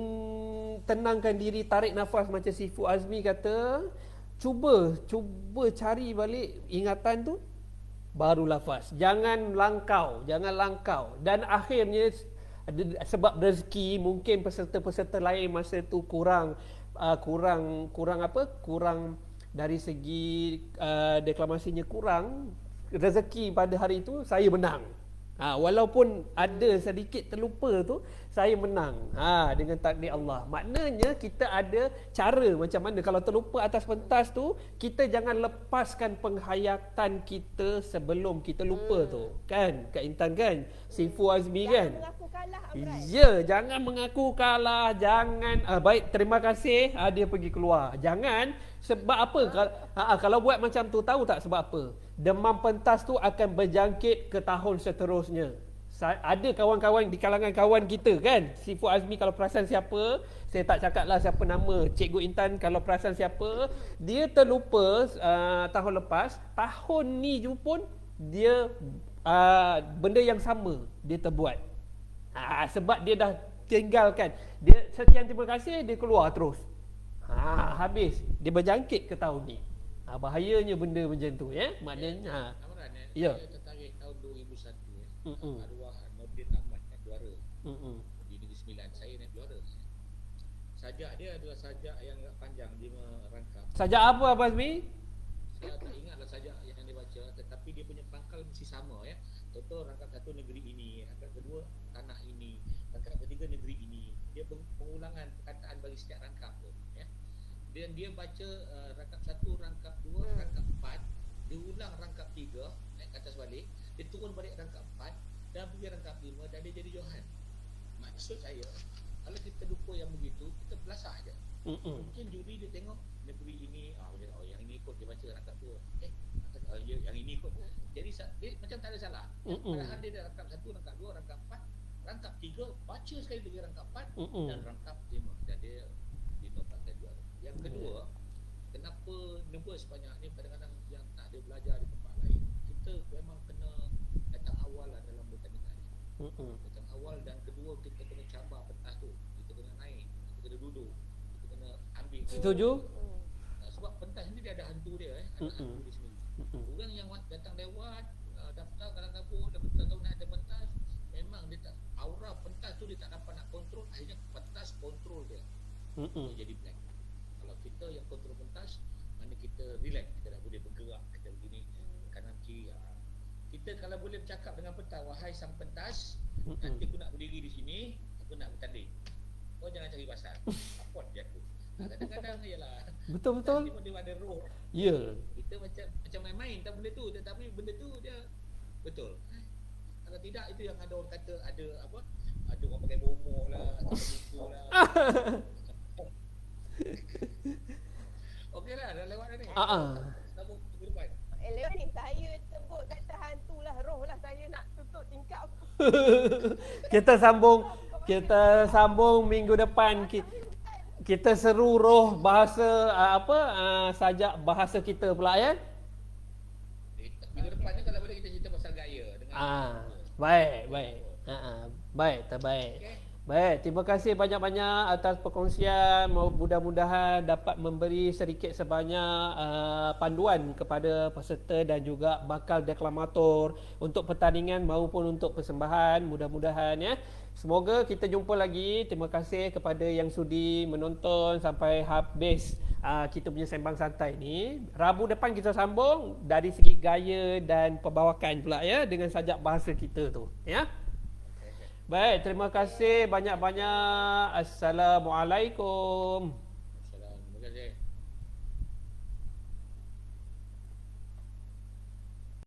tenangkan diri, tarik nafas macam Sifu Azmi kata. Cuba cari balik ingatan tu, baru lafaz. Jangan langkau. Dan akhirnya sebab rezeki, mungkin peserta-peserta lain masa tu kurang dari segi deklamasinya kurang, rezeki pada hari itu saya menang. Walaupun ada sedikit terlupa tu, saya menang dengan takdir Allah. Maknanya kita ada cara macam mana. Kalau terlupa atas pentas tu, kita jangan lepaskan penghayatan kita sebelum kita lupa tu. Kan Kak Intan kan, Sifu Azmi kan. Jangan mengaku kalah Amran. Jangan mengaku kalah. Jangan baik, terima kasih, dia pergi keluar. Jangan. Sebab apa? Kalau buat macam tu, tahu tak sebab apa? Demam pentas tu akan berjangkit ke tahun seterusnya. Ada kawan-kawan di kalangan kawan kita kan, Sifu Azmi kalau perasan siapa, saya tak cakap lah siapa nama, Cikgu Intan kalau perasan siapa, dia terlupa tahun lepas, tahun ni pun dia benda yang sama dia terbuat. Sebab dia dah tinggalkan. Dia sekian terima kasih, dia keluar terus. Habis dia berjangkit ke tahun ni. Bahayanya benda macam tu maknanya. Amran, Ya. saya tertarik tahun 2001 arwah Nordin Ahmad naik juara di Negeri Sembilan. Saya naik juara. sajak dia adalah sajak yang agak panjang, 5 rangkap. Sajak apa Abang Azmi? Saya tak ingatlah sajak yang dia baca, tetapi dia punya pangkal mesti sama ya. Contoh rangkap 1 negeri ini, rangkap kedua tanah ini, rangkap ketiga negeri ini. Dia pengulangan perkataan bagi setiap rangkap tu ya. Dan dia baca rangkap 1, rangkap 2, rangkap 4, dia ulang rangkap 3, naik ke atas balik, dia turun balik rangkap 4 dan pergi rangkap 5 dan dia jadi Johan. Maksud saya, kalau kita lupa yang begitu, kita belasah aja. Mungkin juri dia tengok negeri ini, yang ini ikut dia baca rangkap 2. Yang ini ikut. Jadi dia macam tak ada salah. Padahal dia dah rangkap 1, rangkap 2, rangkap 4, rangkap 3, baca sekali lagi rangkap 4 dan rangkap 5 dan dia 5 pakai 2. Yang kedua, kenapa nervous banyak ni kadang-kadang yang tak ada belajar di tempat lain. Kita memang kena datang awal lah dalam pertandingan. Datang awal dan kedua kita kena cabar pentas tu. Kita kena naik, kita kena duduk, kita kena ambil. Setuju? Sebab pentas ni dia ada hantu dia ada hantu dia sendiri. Orang yang datang lewat daftar kadang-kadang dah bertahun-tahun nak ada pentas, memang dia tak, aura pentas tu dia tak dapat nak kontrol, akhirnya pentas kontrol dia. Dia jadi blank. Kalau kita yang kontrol pentas, mana kita relax, kita dah boleh bergerak, kita begini kanan kiri. Kita kalau boleh bercakap dengan pentas, wahai sang pentas, nanti aku nak berdiri di sini, aku nak bertanding. Kau jangan cari pasal. Apa dia aku. Kadang-kadang ialah Betul-betul. dia ada roh. Ya. Kita macam main-main tak benda tu, tetapi benda tu dia betul. Kalau tidak itu yang ada orang kata ada apa? Ada orang pakai bomoh lah, atau begitu lah. Okeylah, dah lewat dah ni. Sambung minggu depan. Lewat ni saya sebut kata hantu lah, roh lah, saya nak tutup tingkap. Kita sambung minggu depan. Kita seru roh bahasa sajak bahasa kita pula ya. Minggu depan ni kalau boleh kita cerita pasal gaya dengan baik. Baik, terbaik. Okay. Baik, terima kasih banyak-banyak atas perkongsian. Mudah-mudahan dapat memberi sedikit sebanyak panduan kepada peserta dan juga bakal deklamator untuk pertandingan maupun untuk persembahan. Mudah-mudahan ya. Semoga kita jumpa lagi. Terima kasih kepada yang sudi menonton sampai habis kita punya sembang santai ni. Rabu depan kita sambung dari segi gaya dan pembawakan pula ya, dengan sajak bahasa kita tu ya. Baik, terima kasih banyak-banyak. Assalamualaikum.